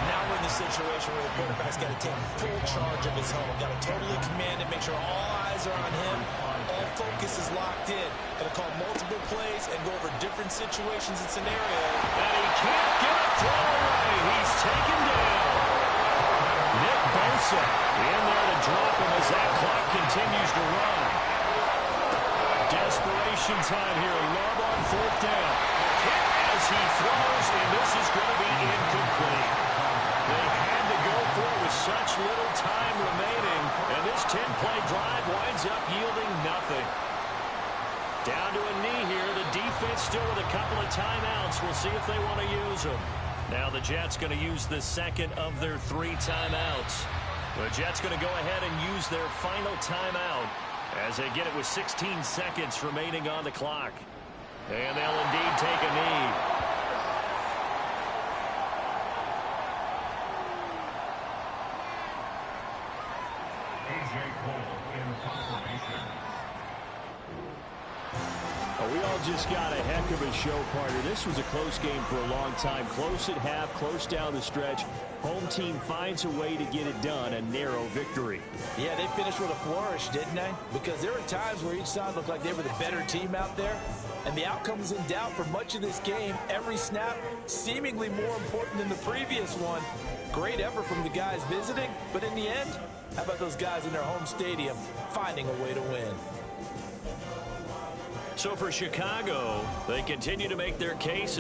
Now we're in the situation where the quarterback's got to take full charge of his home. Got to totally command it, make sure all eyes are on him. All focus is locked in. Got to call multiple plays and go over different situations and scenarios. And he can't get a throw away. He's taken down. Nick Bosa in there to drop him as that clock continues to run. Desperation time here. Love on 4th down. Hit as he throws, and this is going to be incomplete. They had to go for it with such little time remaining, and this 10-play drive winds up yielding nothing. Down to a knee here. The defense still with a couple of timeouts. We'll see if they want to use them. Now the Jets going to use the second of their 3 timeouts. The Jets going to go ahead and use their final timeout as they get it with 16 seconds remaining on the clock. And they'll indeed take a knee. We all just got a heck of a show, partner. This was a close game for a long time. Close at half, close down the stretch. Home team finds a way to get it done, a narrow victory. Yeah, they finished with a flourish, didn't they? Because there were times where each side looked like they were the better team out there. And the outcome was in doubt for much of this game. Every snap seemingly more important than the previous one. Great effort from the guys visiting. But in the end, how about those guys in their home stadium finding a way to win? So for Chicago, they continue to make their case.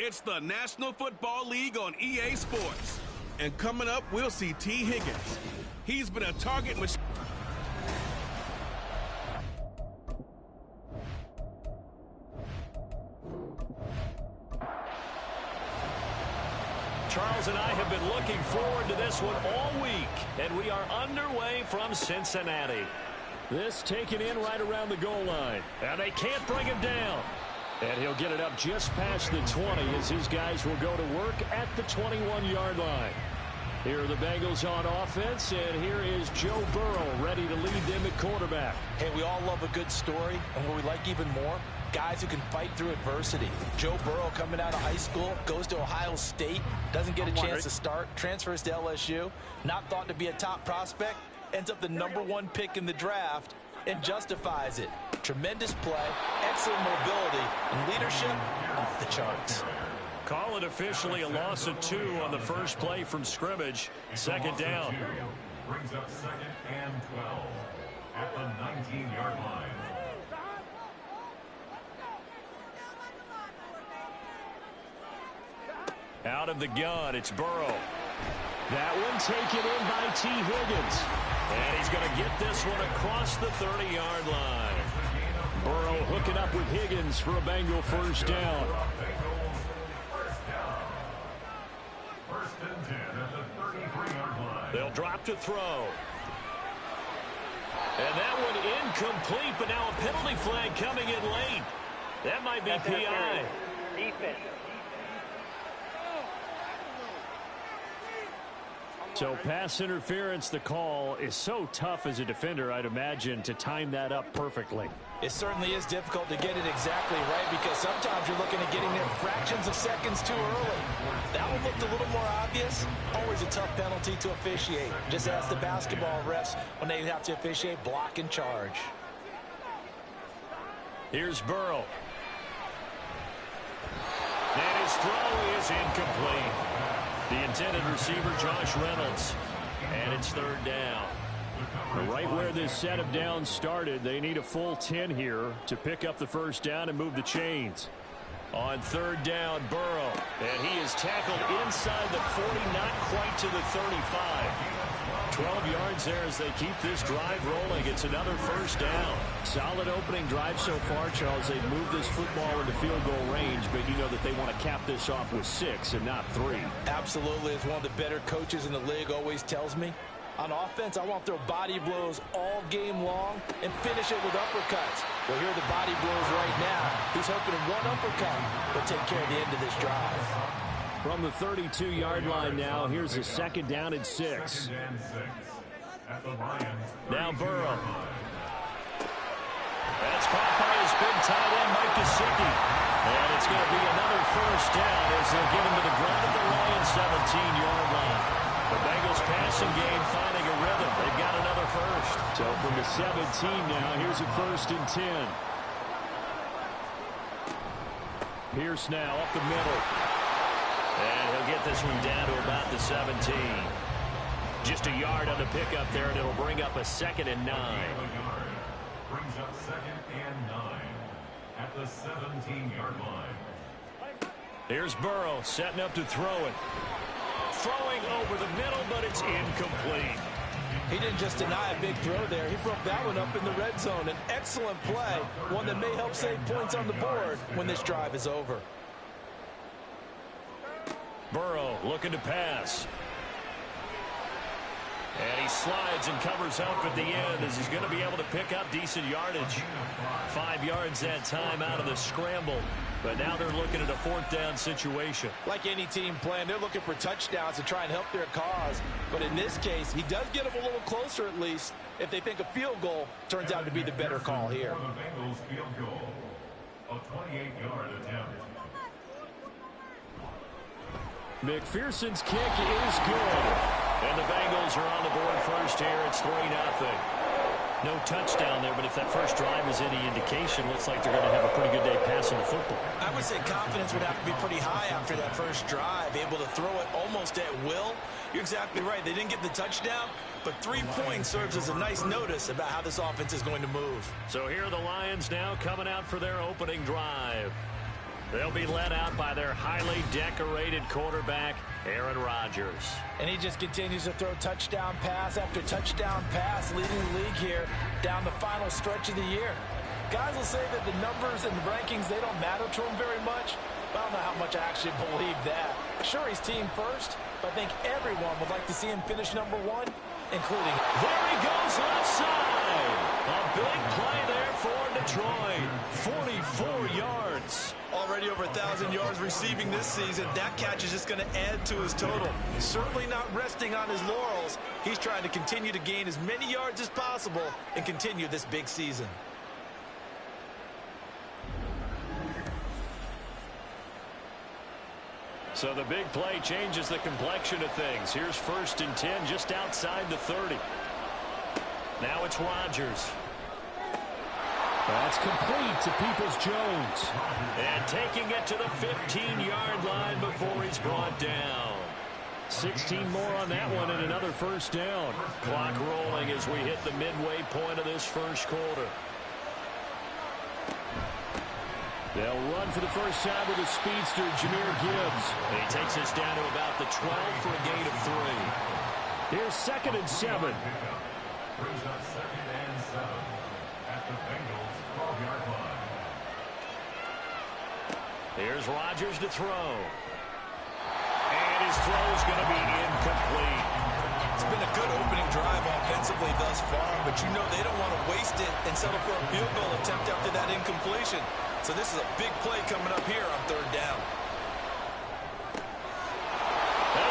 It's the National Football League on EA Sports. And coming up, we'll see T. Higgins. He's been a target machine. Charles and I have been looking forward to this one all week, and we are underway from Cincinnati. This taken in right around the goal line, and they can't bring him down. And he'll get it up just past the 20 as his guys will go to work at the 21-yard line. Here are the Bengals on offense, and here is Joe Burrow ready to lead them at quarterback. Hey, we all love a good story, and what we like even more, guys who can fight through adversity. Joe Burrow coming out of high school, goes to Ohio State, doesn't get a chance to start, transfers to LSU, not thought to be a top prospect, ends up the #1 pick in the draft, and justifies it. Tremendous play, excellent mobility, and leadership off the charts. Call it officially a loss of 2 on the first play from scrimmage. Second down. Brings up 2nd and 12 at the 19-yard line. Out of the gun, it's Burrow. That one taken in by T. Higgins. And he's going to get this one across the 30-yard line. Burrow hooking up with Higgins for a Bengal first down. First and 10 at the 33-yard line. They'll drop to throw. And that one incomplete, but now a penalty flag coming in late. That might be PI. Defense. So pass interference, the call is so tough as a defender, I'd imagine, to time that up perfectly. It certainly is difficult to get it exactly right because sometimes you're looking at getting there fractions of seconds too early. That one looked a little more obvious. Always a tough penalty to officiate. Just ask the basketball refs when they have to officiate block and charge. Here's Burrow. And his throw is incomplete. The intended receiver, Josh Reynolds. And it's third down. Right where this set of downs started, they need a full 10 here to pick up the first down and move the chains. On third down, Burrow. And he is tackled inside the 40, not quite to the 35. 12 yards there as they keep this drive rolling. It's another first down. Solid opening drive so far, Charles. They've moved this football into field goal range, but you know that they want to cap this off with 6 and not 3. Absolutely. As one of the better coaches in the league always tells me, on offense, I want to throw body blows all game long and finish it with uppercuts. Well, here are the body blows right now. He's hoping one uppercut will take care of the end of this drive. From the 32-yard line now, here's a second down and 6. Now Burrow. That's caught by his big tight end, Mike Gesicki. And it's going to be another first down as they'll get him to the ground at the Lions' 17-yard line. The Bengals passing game finding a rhythm. They've got another first. So from the 17 now, here's a first and 10. Pierce now up the middle. And he'll get this one down to about the 17. Just a yard on the pickup there, and it'll bring up a 2nd and 9. Brings up 2nd and 9 at the 17-yard line. Here's Burrow setting up to throw it. Throwing over the middle, but it's incomplete. He didn't just deny a big throw there. He broke that one up in the red zone. An excellent play, one that may help save points on the board when this drive is over. Burrow looking to pass. And he slides and covers up at the end as he's going to be able to pick up decent yardage. 5 yards that time out of the scramble. But now they're looking at a 4th down situation. Like any team playing, they're looking for touchdowns to try and help their cause. But in this case, he does get them a little closer at least if they think a field goal turns out to be the better call here. For the Bengals field goal, a 28-yard attempt. McPherson's kick is good. And the Bengals are on the board first here. It's 3-0. No touchdown there, but if that first drive is any indication, looks like they're going to have a pretty good day passing the football. I would say confidence would have to be pretty high after that first drive, able to throw it almost at will. You're exactly right. They didn't get the touchdown, but 3 points serves as a nice notice about how this offense is going to move. So here are the Lions now coming out for their opening drive. They'll be led out by their highly decorated quarterback, Aaron Rodgers. And he just continues to throw touchdown pass after touchdown pass, leading the league here down the final stretch of the year. Guys will say that the numbers and the rankings, they don't matter to him very much. But I don't know how much I actually believe that. Sure, he's team first, but I think everyone would like to see him finish number one, including... There he goes left side. A big play there for Detroit. 44 yards. Already over 1,000 yards receiving this season. That catch is just going to add to his total. Certainly not resting on his laurels. He's trying to continue to gain as many yards as possible and continue this big season. So the big play changes the complexion of things. Here's 1st and 10 just outside the 30. Now it's Rodgers. That's complete to Peoples-Jones. And taking it to the 15-yard line before he's brought down. 16 more on that one and another first down. Clock rolling as we hit the midway point of this first quarter. They'll run for the first time with the speedster, Jahmyr Gibbs. He takes us down to about the 12 for a gain of 3. Here's 2nd and 7. Brings up 2nd and 7 at the Bengals 12-yard line. Here's Rodgers to throw. And his throw's going to be incomplete. It's been a good opening drive offensively thus far, but you know they don't want to waste it and settle for a field goal attempt after that incompletion. So this is a big play coming up here on 3rd down.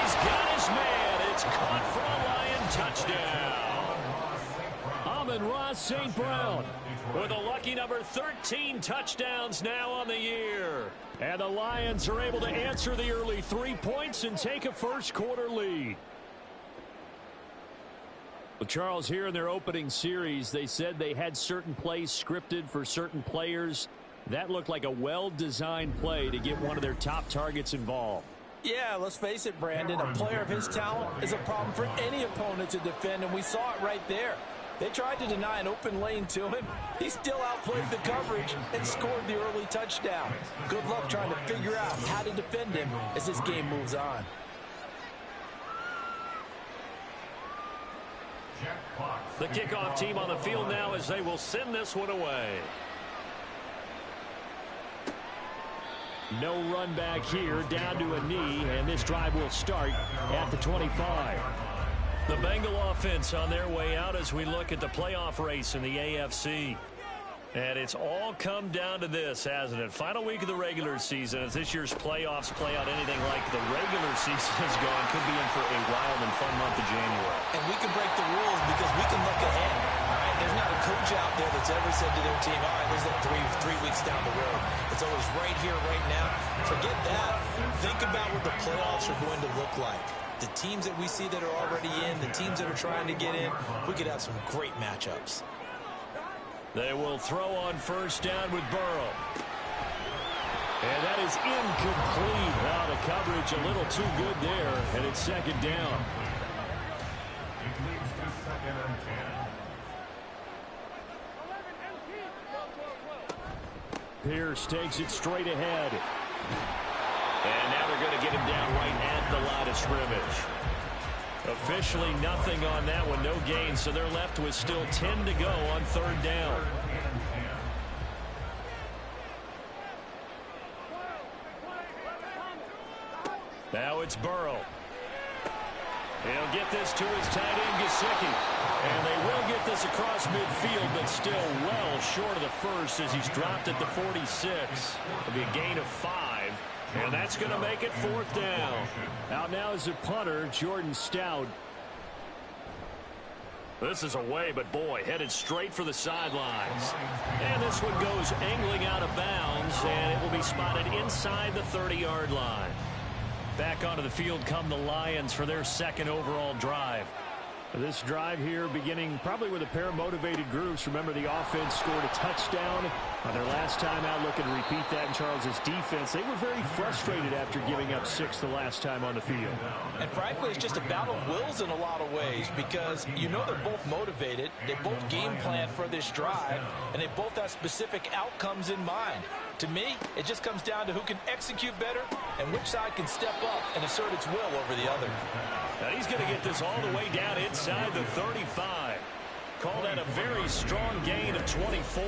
He's got his man. It's caught for a Lion touchdown. Amon-Ra St. Brown with a lucky number 13 touchdowns now on the year. And the Lions are able to answer the early 3 points and take a first quarter lead. Well, Charles, here in their opening series, they said they had certain plays scripted for certain players. That looked like a well-designed play to get one of their top targets involved. Yeah, let's face it, Brandon. A player of his talent is a problem for any opponent to defend, and we saw it right there. They tried to deny an open lane to him. He still outplayed the coverage and scored the early touchdown. Good luck trying to figure out how to defend him as this game moves on. The kickoff team on the field now as they will send this one away. No run back here, down to a knee, and this drive will start at the 25. The Bengal offense on their way out as we look at the playoff race in the AFC. And it's all come down to this, hasn't it? Final week of the regular season. As this year's playoffs play out anything like the regular season has gone, could be in for a wild and fun month of January. And we can break the rules because we can look ahead. All right, there's not a coach out there that's ever said to their team, all right, let's look three weeks down the road. It's always right here, right now. Forget that. Think about what the playoffs are going to look like. The teams that we see that are already in, the teams that are trying to get in, we could have some great matchups. They will throw on first down with Burrow. And that is incomplete. Wow, the coverage a little too good there, and it's 2nd down. It leads to 2nd and 10. Pierce takes it straight ahead. And now they're going to get him down right at the line of scrimmage. Officially nothing on that one, no gain, so they're left with still 10 to go on 3rd down. Now it's Burrow. He'll get this to his tight end, Gesicki. And they will get this across midfield, but still well short of the first as he's dropped at the 46. It'll be a gain of 5. And that's going to make it 4th down. Out now is the punter, Jordan Stout. This is away, but boy, headed straight for the sidelines. And this one goes angling out of bounds, and it will be spotted inside the 30-yard line. Back onto the field come the Lions for their 2nd overall drive. This drive here beginning probably with a pair of motivated groups. Remember, the offense scored a touchdown on their last time out. Looking to repeat that in Charles's defense. They were very frustrated after giving up 6 the last time on the field. And frankly, it's just a battle of wills in a lot of ways because you know they're both motivated. They both game plan for this drive, and they both have specific outcomes in mind. To me, it just comes down to who can execute better and which side can step up and assert its will over the other. Now he's going to get this all the way down inside the 35. Call that a very strong gain of 24.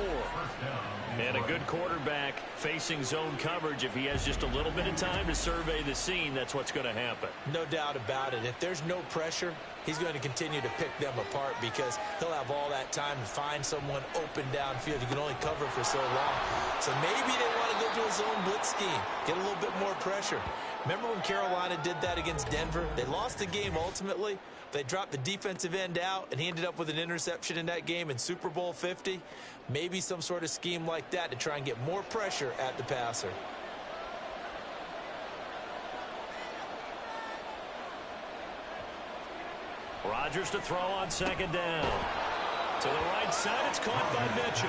And a good quarterback facing zone coverage. If he has just a little bit of time to survey the scene, that's what's going to happen. No doubt about it. If there's no pressure, he's going to continue to pick them apart because he'll have all that time to find someone open downfield. He can only cover for so long. So maybe they want to go to a zone blitz scheme, get a little bit more pressure. Remember when Carolina did that against Denver? They lost the game ultimately. They dropped the defensive end out, and he ended up with an interception in that game in Super Bowl 50. Maybe some sort of scheme like that to try and get more pressure at the passer. Rodgers to throw on second down. To the right side, it's caught by Mitchell.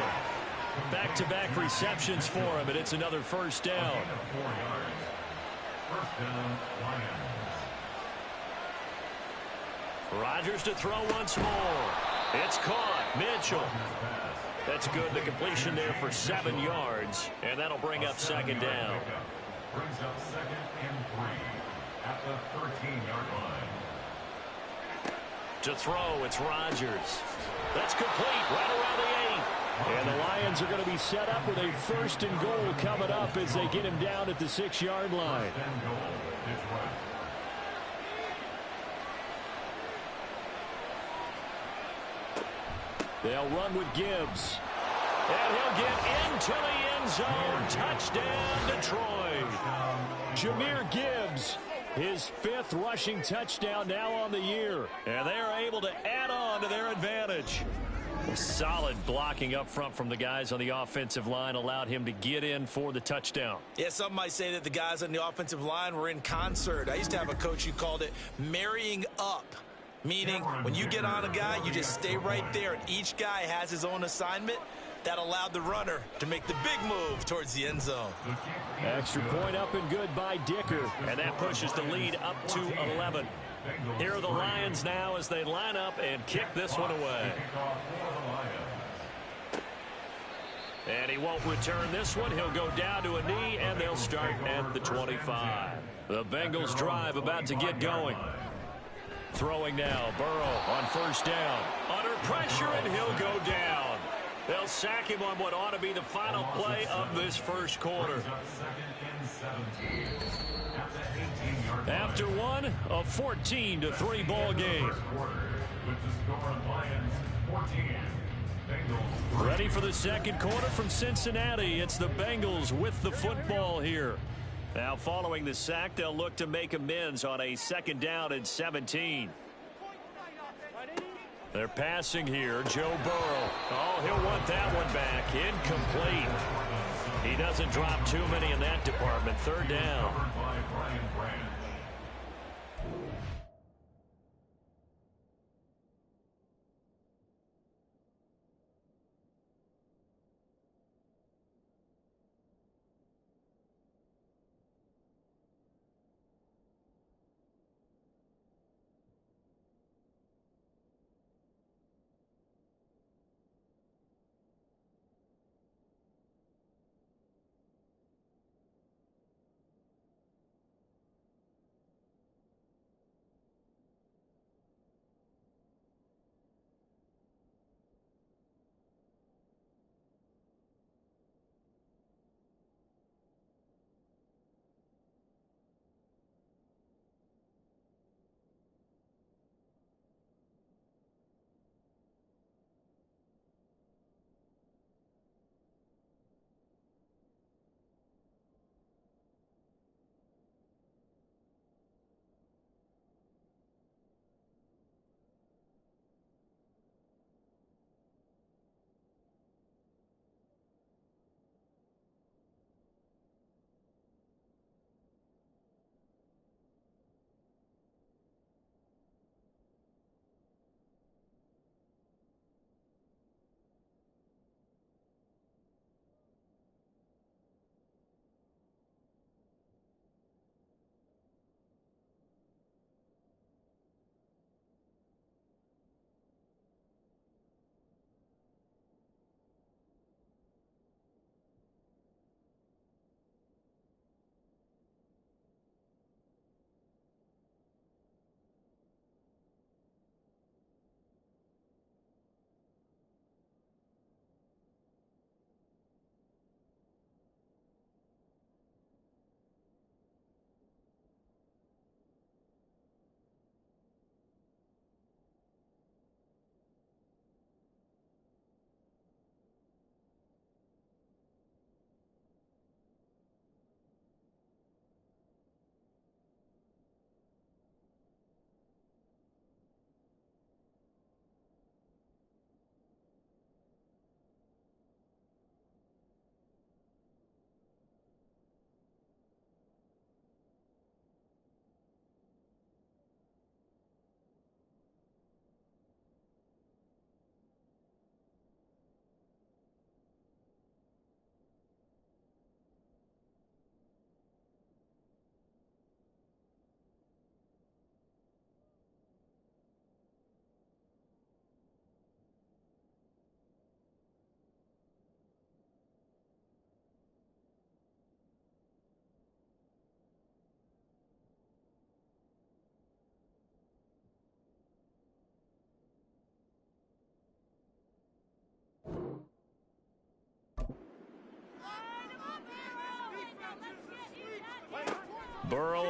Back-to-back receptions for him, and it's another first down. 4 yards. First down, Lions. Rodgers to throw once more. It's caught. Mitchell. That's good. The completion there for 7 yards, and that'll bring up second down. Brings up 2nd and 3 at the 13-yard line. To throw, it's Rodgers. That's complete right around the 8. And the Lions are going to be set up with a 1st and goal coming up as they get him down at the 6-yard line. 1st and goal is right. They'll run with Gibbs. And he'll get into the end zone. Touchdown, Detroit. Jahmyr Gibbs, his 5th rushing touchdown now on the year. And they are able to add on to their advantage. Solid blocking up front from the guys on the offensive line allowed him to get in for the touchdown. Yeah, some might say that the guys on the offensive line were in concert. I used to have a coach who called it marrying up. Meaning, when you get on a guy, you just stay right there, and each guy has his own assignment. That allowed the runner to make the big move towards the end zone. Extra point up and good by Dicker. And that pushes the lead up to 11. Here are the Lions now as they line up and kick this one away. And he won't return this one. He'll go down to a knee, and they'll start at the 25. The Bengals drive about to get going. Throwing now, Burrow on first down. Under pressure, and he'll go down. They'll sack him on what ought to be the final play of this first quarter. After one, a 14-3 ball game. Ready for the second quarter from Cincinnati. It's the Bengals with the football here. Now following the sack, they'll look to make amends on a 2nd down and 17. They're passing here. Joe Burrow. Oh, he'll want that one back. Incomplete. He doesn't drop too many in that department. 3rd down.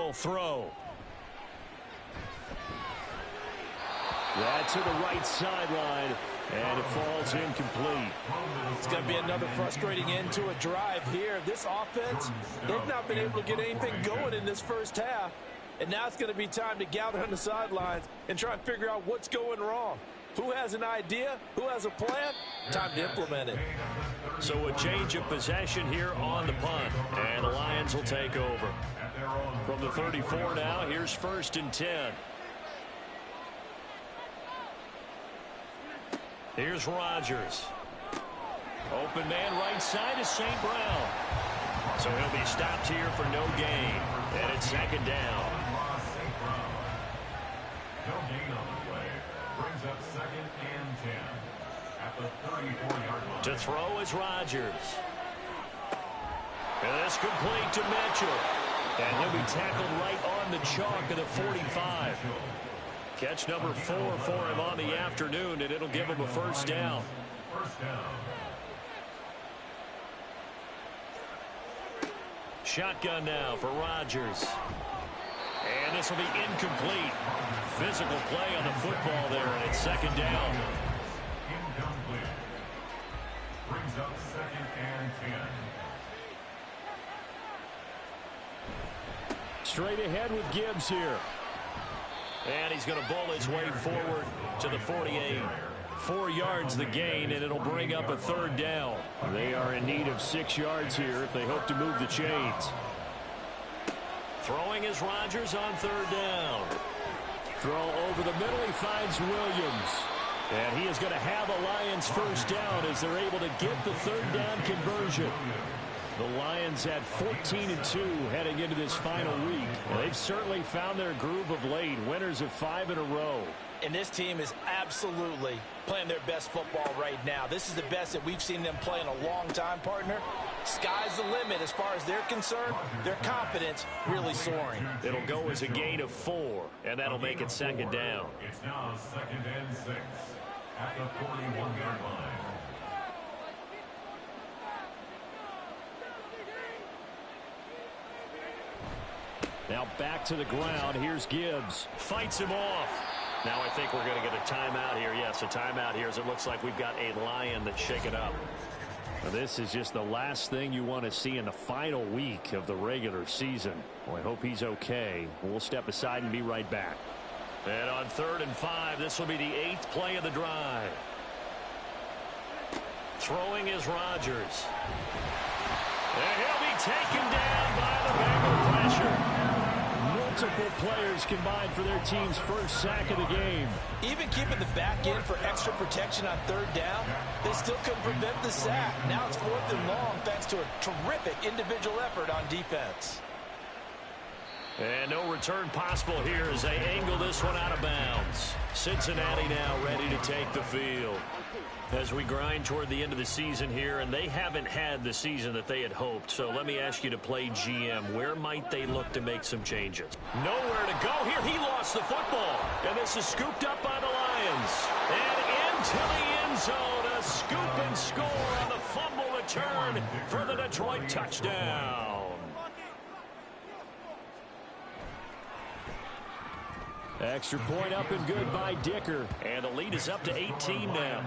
will throw. That's to the right sideline, and it falls incomplete. It's going to be another frustrating end to a drive here. This offense, they've not been able to get anything going in this first half. And now it's going to be time to gather on the sidelines and try and figure out what's going wrong. Who has an idea? Who has a plan? Time to implement it. So a change of possession here on the punt, and the Lions will take over. From the 34 now, here's 1st and 10. Here's Rodgers. Open man right side is St. Brown. So he'll be stopped here for no gain. And it's 2nd down. No gain on the play. Brings up 2nd and 10 at the 34-yard line. To throw is Rodgers. And this complete to Mitchell. And he'll be tackled right on the chalk of the 45. Catch number 4 for him on the afternoon, and it'll give him a 1st down. First down. Shotgun now for Rodgers. And this will be incomplete. Physical play on the football there, and it's 2nd down. Incomplete. Brings up 2nd and 10. Straight ahead with Gibbs here. And he's going to bull his way forward to the 48. 4 yards the gain, and it'll bring up a 3rd down. They are in need of 6 yards here if they hope to move the chains. Throwing is Rodgers on 3rd down. Throw over the middle. He finds Williams. And he is going to have a Lions 1st down as they're able to get the 3rd down conversion. The Lions at 14-2 heading into this final week. And they've certainly found their groove of late. Winners of 5 in a row. And this team is absolutely playing their best football right now. This is the best that we've seen them play in a long time, partner. Sky's the limit as far as they're concerned. Their confidence really soaring. It'll go as a gain of 4, and that'll make it 2nd down. It's now 2nd and 6 at the 41-yard line. Now back to the ground. Here's Gibbs. Fights him off. Now I think we're going to get a timeout here. Yes, a timeout here as it looks like we've got a Lion that's shaken up. Now, this is just the last thing you want to see in the final week of the regular season. Well, I hope he's okay. We'll step aside and be right back. And on 3rd and 5, this will be the 8th play of the drive. Throwing is Rodgers. And he'll be taken down by the Bengal pressure. Multiple players combined for their team's 1st sack of the game. Even keeping the back end for extra protection on 3rd down, they still couldn't prevent the sack. Now it's 4th and long thanks to a terrific individual effort on defense. And no return possible here as they angle this one out of bounds. Cincinnati now ready to take the field. As we grind toward the end of the season here, and they haven't had the season that they had hoped. So let me ask you to play GM. Where might they look to make some changes? Nowhere to go here. He lost the football. And this is scooped up by the Lions. And into the end zone. A scoop and score on the fumble return for the Detroit touchdown. Extra point up and good by Dicker. And the lead is up to 18 now.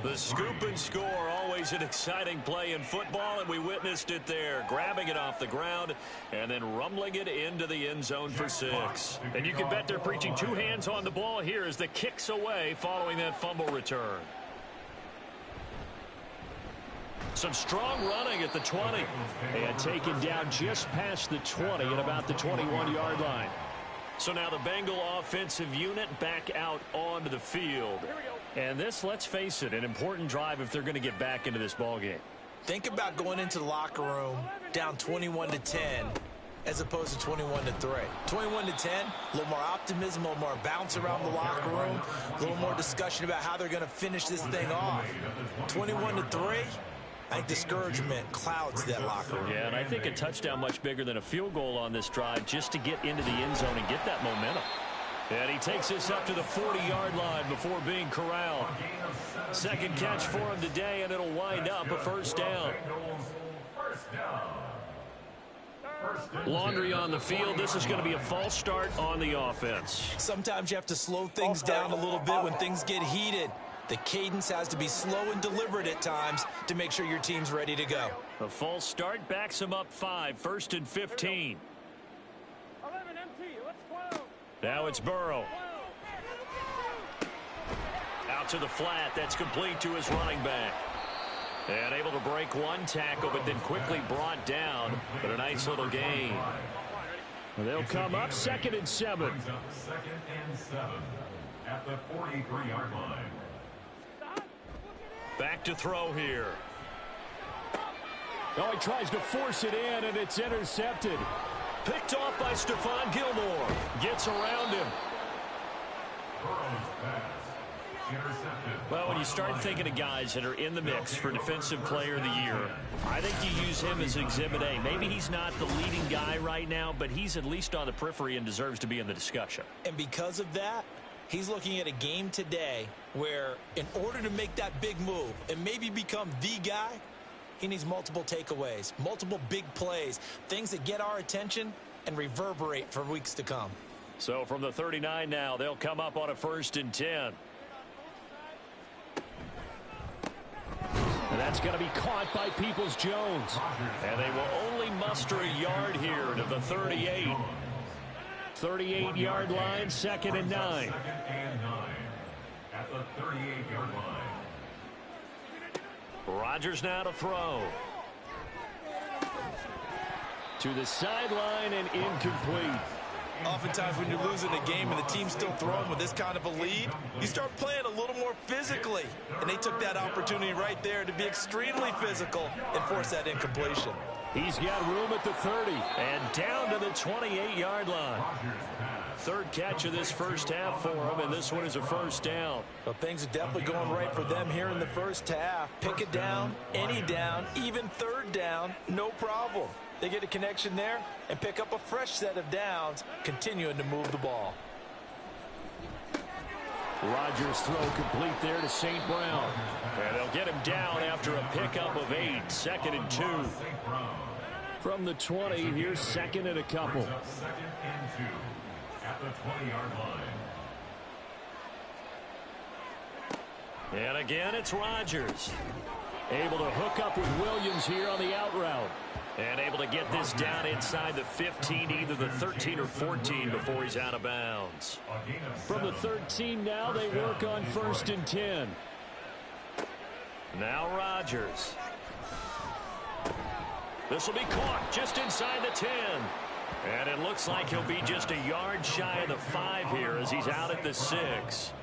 The scoop and score, always an exciting play in football, and we witnessed it there. Grabbing it off the ground and then rumbling it into the end zone for 6. And you can bet they're preaching 2 hands on the ball here as the kick's away following that fumble return. Some strong running at the 20. And taken down just past the 20 at about the 21-yard line. So now the Bengal offensive unit back out onto the field. And this, let's face it, an important drive if they're going to get back into this ballgame. Think about going into the locker room down 21-10 as opposed to 21-3. 21-10, a little more optimism, a little more bounce around the locker room, a little more discussion about how they're going to finish this thing off. 21-3, I think discouragement clouds that locker room. Yeah, and I think a touchdown much bigger than a field goal on this drive just to get into the end zone and get that momentum. And he takes this up to the 40-yard line before being corralled. Second catch for him today, and it'll wind up a 1st down. Laundry on the field. This is going to be a false start on the offense. Sometimes you have to slow things down a little bit when things get heated. The cadence has to be slow and deliberate at times to make sure your team's ready to go. A false start backs him up 5, 1st and 15. Now it's Burrow. Out to the flat. That's complete to his running back. And able to break one tackle, but then quickly brought down. But a nice little gain. They'll come up 2nd and 7. 2nd and 7 at the 43-yard line. Back to throw here. Oh, he tries to force it in, and it's intercepted. Picked off by Stephon Gilmore. Gets around him. Burrow's pass. Intercepted. Well, when you start thinking of guys that are in the mix for Defensive Player of the Year, I think you use him as Exhibit A. Maybe he's not the leading guy right now, but he's at least on the periphery and deserves to be in the discussion. And because of that, he's looking at a game today where in order to make that big move and maybe become the guy, he needs multiple takeaways, multiple big plays, things that get our attention and reverberate for weeks to come. So from the 39 now, they'll come up on a 1st and 10. And that's going to be caught by Peoples-Jones. And they will only muster a yard here to the 38. 38-yard line, 2nd and 9. 2nd and 9 at the 38-yard line. Rodgers now to throw. To the sideline and incomplete. Oftentimes when you're losing a game and the team's still throwing with this kind of a lead, you start playing a little more physically. And they took that opportunity right there to be extremely physical and force that incompletion. He's got room at the 30. And down to the 28-yard line. 3rd catch of this first half for him, and this one is a 1st down. Well, things are definitely going right for them here in the first half. Pick it down, any down, even 3rd down, no problem. They get a connection there and pick up a fresh set of downs, continuing to move the ball. Rodgers throw complete there to St. Brown. And they'll get him down after a pickup of 8, 2nd and 2. From the 20, here's 2nd and a couple. 2nd and 2 at the 20-yard line. And again, it's Rodgers. Able to hook up with Williams here on the out route. And able to get this down inside the 15, either the 13 or 14 before he's out of bounds. From the 13 now, they work on 1st and 10. Now Rodgers. This will be caught just inside the 10. And it looks like he'll be just a yard shy of the 5 here as he's out at the 6.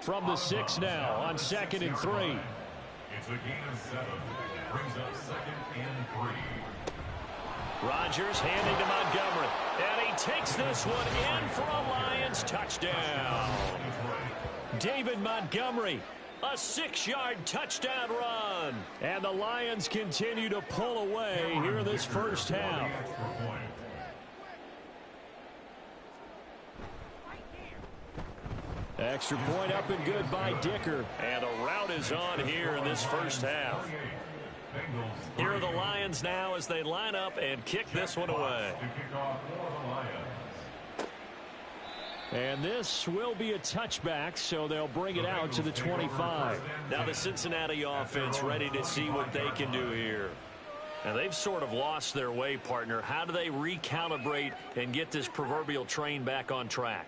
From the 6 now on 2nd and 3. It's a gain of 7. Brings up 2nd and 3. Rodgers handing to Montgomery. And he takes this one in for a Lions touchdown. David Montgomery. A 6-yard touchdown run. And the Lions continue to pull away here in this first half. Extra point up and good by Dicker. And a rout is on here in this first half. Here are the Lions now as they line up and kick this one away. And this will be a touchback, so they'll bring it out to the 25. Now the Cincinnati offense ready to see what they can do here. And they've sort of lost their way, partner. How do they recalibrate and get this proverbial train back on track?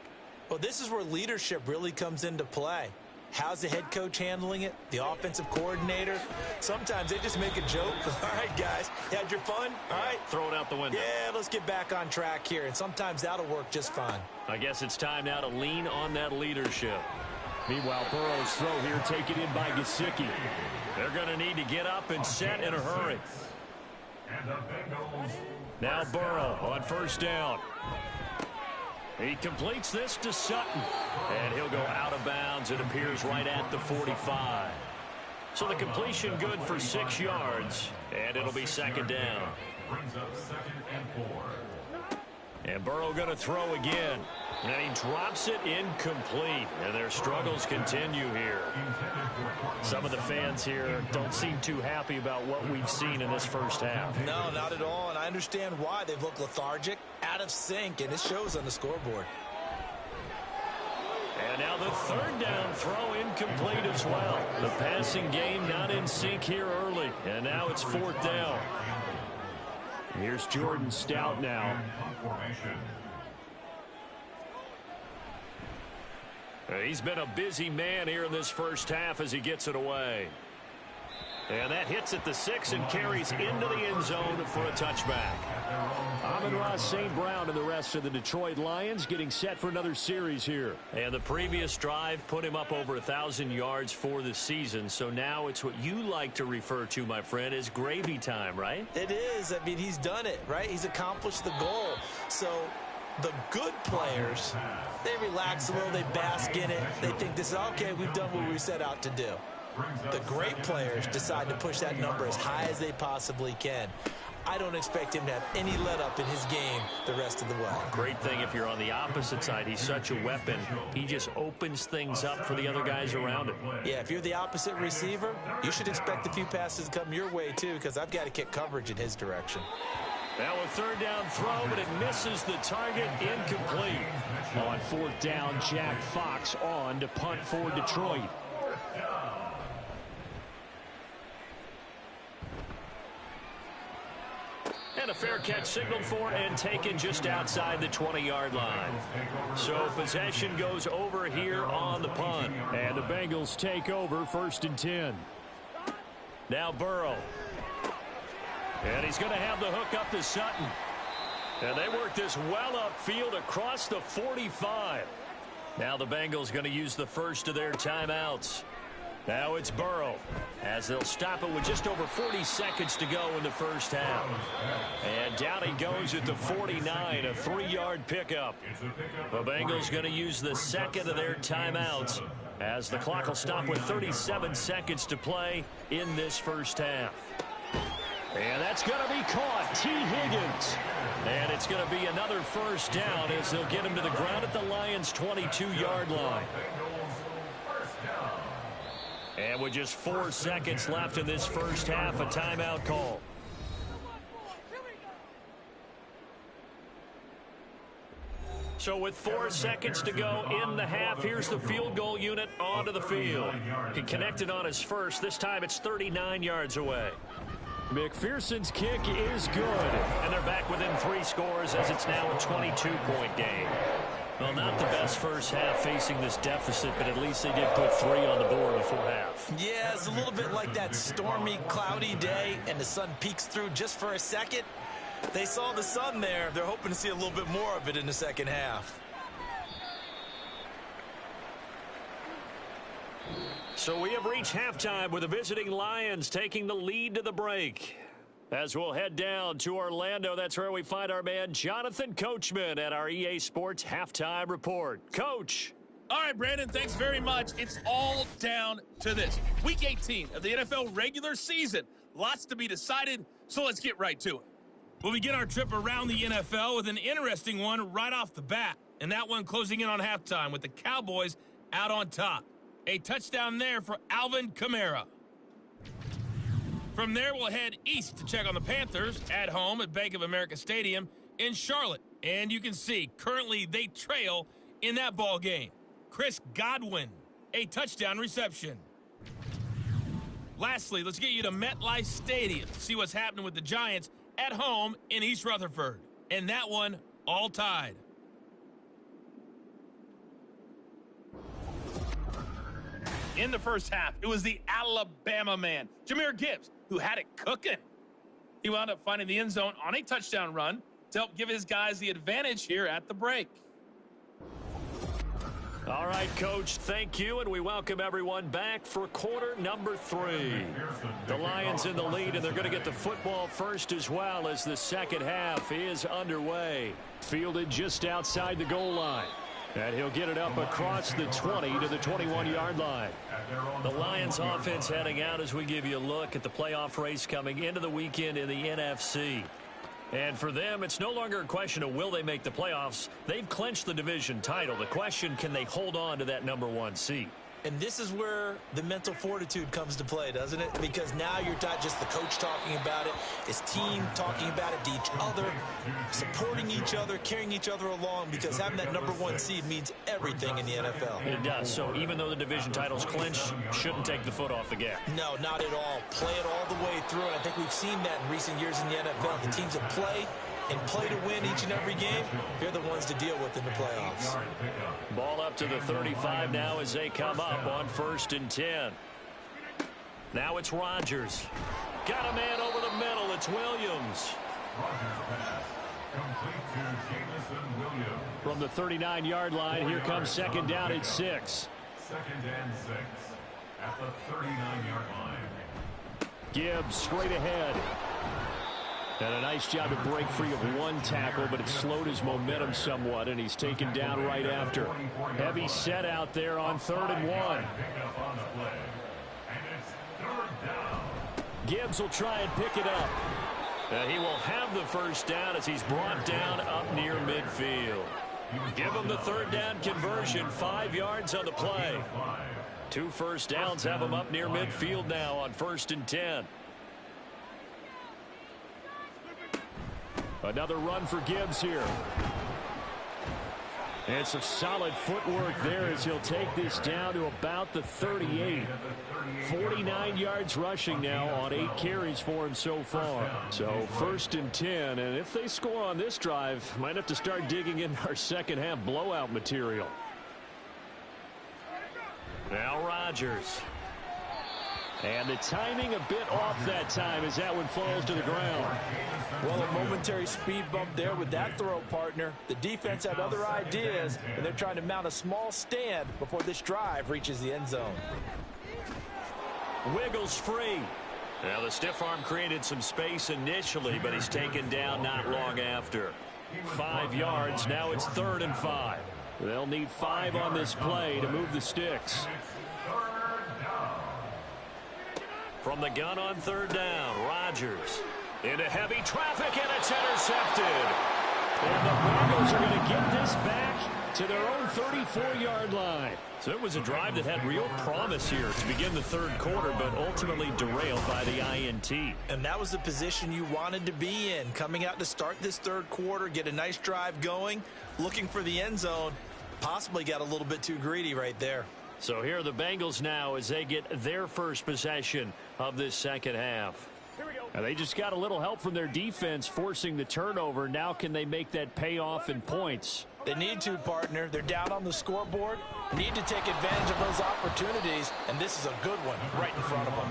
Well, this is where leadership really comes into play. How's the head coach handling it? The offensive coordinator? Sometimes they just make a joke. All right, guys, you had your fun? All right. Throw it out the window. Yeah, let's get back on track here. And sometimes that'll work just fine. I guess it's time now to lean on that leadership. Meanwhile, Burrow's throw here taken in by Gesicki. They're going to need to get up and set in a hurry. Now Burrow on 1st down. He completes this to Sutton. And he'll go out of bounds. It appears right at the 45. So the completion good for 6 yards. And it'll be 2nd down. Brings up 2nd and 4. And Burrow going to throw again. And he drops it incomplete. And their struggles continue here. Some of the fans here don't seem too happy about what we've seen in this first half. No, not at all. And I understand why. They've looked lethargic, out of sync, and it shows on the scoreboard. And now the third down throw incomplete as well. The passing game not in sync here early. And now it's fourth down. Here's Jordan Stout now. He's been a busy man here in this first half as he gets it away. And that hits at the 6 and carries into the end zone for a touchback. Amon-Ra St. Brown and the rest of the Detroit Lions getting set for another series here. And the previous drive put him up over 1,000 yards for the season. So now it's what you like to refer to, my friend, as gravy time, right? It is. I mean, he's done it, right? He's accomplished the goal. So the good players, they relax a little, they bask in it. They think this is, okay, we've done what we set out to do. The great players decide to push that number as high as they possibly can. I don't expect him to have any let-up in his game the rest of the way. Great thing if you're on the opposite side. He's such a weapon. He just opens things up for the other guys around him. Yeah, if you're the opposite receiver, you should expect a few passes to come your way, too, because I've got to kick coverage in his direction. Now a third down throw, but it misses the target, incomplete. On fourth down, Jack Fox on to punt for Detroit. And a fair catch signaled for and taken just outside the 20-yard line. So possession goes over here on the punt. And the Bengals take over 1st and 10. Now Burrow. And he's going to have the hook up to Sutton. And they work this well upfield across the 45. Now the Bengals going to use the first of their timeouts. Now it's Burrow, as they'll stop it with just over 40 seconds to go in the first half. And down he goes at the 49, a 3-yard pickup. The Bengals going to use the second of their timeouts, as the clock will stop with 37 seconds to play in this first half. And that's going to be caught. T. Higgins. And it's going to be another first down as they'll get him to the ground at the Lions' 22-yard line. And with just 4 seconds left in this first half, a timeout call. So with 4 seconds to go in the half, here's the field goal unit onto the field. He connected on his first. This time it's 39 yards away. McPherson's kick is good. And they're back within 3 scores as it's now a 22-point game. Well, not the best first half facing this deficit, but at least they did put 3 on the board before half. Yeah, it's a little bit like that stormy, cloudy day, and the sun peeks through just for a second. They saw the sun there. They're hoping to see a little bit more of it in the second half. So we have reached halftime with the visiting Lions taking the lead to the break. As we'll head down to Orlando, that's where we find our man Jonathan Coachman at our EA Sports Halftime Report. Coach. All right, Brandon, thanks very much. It's all down to this. Week 18 of the NFL regular season. Lots to be decided, so let's get right to it. We'll begin our trip around the NFL with an interesting one right off the bat, and that one closing in on halftime with the Cowboys out on top. A touchdown there for Alvin Kamara. From there, we'll head east to check on the Panthers at home at Bank of America Stadium in Charlotte. And you can see, currently they trail in that ball game. Chris Godwin, a touchdown reception. Lastly, let's get you to MetLife Stadium to see what's happening with the Giants at home in East Rutherford. And that one all tied. In the first half, it was the Alabama man, Jahmyr Gibbs, who had it cooking. He wound up finding the end zone on a touchdown run to help give his guys the advantage here at the break. All right, Coach, thank you, and we welcome everyone back for quarter number 3. The Lions in the lead, and they're going to get the football first as well as the second half is underway. Fielded just outside the goal line. And he'll get it up across the 20 to the 21-yard line. The Lions offense heading out as we give you a look at the playoff race coming into the weekend in the NFC. And for them, it's no longer a question of will they make the playoffs. They've clinched the division title. The question, can they hold on to that #1 seed? And this is where the mental fortitude comes to play, doesn't it? Because now you're not just the coach talking about it, his team talking about it to each other, supporting each other, carrying each other along, because having that #1 seed means everything in the NFL. It does. So even though the division title's clinched, shouldn't take the foot off the gas. No, not at all. Play it all the way through, and I think we've seen that in recent years in the NFL. The teams that play to win each and every game, they're the ones to deal with in the playoffs. Ball up to the 35 now as they come up on 1st and 10. Now it's Rodgers. Got a man over the middle. It's Williams. Rodgers pass. Complete to Jamison Williams. From the 39-yard line, here comes 2nd down and 6. 2nd and 6 at the 39-yard line. Gibbs straight ahead. And a nice job to break free of one tackle, but it slowed his momentum somewhat, and he's taken down right after. Heavy set out there on 3rd and 1. Gibbs will try and pick it up. He will have the 1st down as he's brought down up near midfield. Give him the 3rd down conversion, 5 yards on the play. 2 first downs have him up near midfield now on 1st and 10. Another run for Gibbs here. And some solid footwork there as he'll take this down to about the 38. 49 yards rushing now on 8 carries for him so far. So 1st and 10, and if they score on this drive, might have to start digging in our second half blowout material. Now Rodgers. And the timing a bit off that time as that one falls to the ground. Well, a momentary speed bump there with that throw, partner. The defense had other ideas, and they're trying to mount a small stand before this drive reaches the end zone. Wiggles free. Now the stiff arm created some space initially, but he's taken down not long after. 5 yards. Now it's 3rd and 5. They'll need 5 on this play to move the sticks. From the gun on 3rd down, Rodgers into heavy traffic, and it's intercepted. And the Bengals are going to get this back to their own 34-yard line. So it was a drive that had real promise here to begin the 3rd quarter, but ultimately derailed by the INT. And that was the position you wanted to be in, coming out to start this 3rd quarter, get a nice drive going, looking for the end zone. Possibly got a little bit too greedy right there. So here are the Bengals now as they get their first possession of this second half. Now they just got a little help from their defense forcing the turnover. Now can they make that pay off in points? They need to, partner. They're down on the scoreboard. Need to take advantage of those opportunities, and this is a good one right in front of them.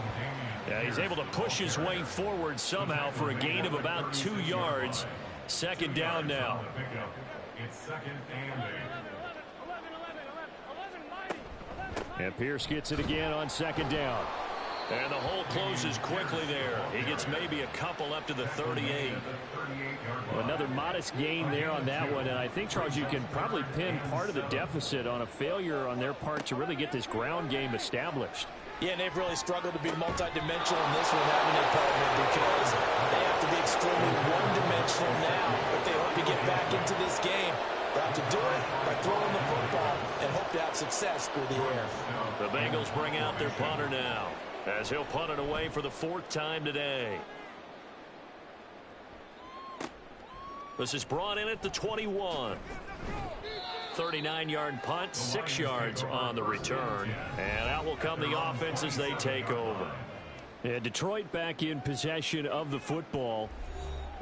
Yeah, he's able to push his way forward somehow for a gain of about 2 yards. 2nd down now. It's 2nd and 8. And Pierce gets it again on 2nd down. And the hole closes quickly there. He gets maybe a couple up to the 38. Another modest gain there on that one. And I think, Charles, you can probably pin part of the deficit on a failure on their part to really get this ground game established. Yeah, and they've really struggled to be multidimensional in this one, haven't they, partner? Because they have to be extremely one-dimensional now if they hope to get back into this game. They have to do it by throwing the football and hope to have success through the air. The Bengals bring out their punter now as he'll punt it away for the 4th time today. This is brought in at the 21. 39-yard punt, 6 yards on the return. And out will come the offense as they take over. Yeah, Detroit back in possession of the football.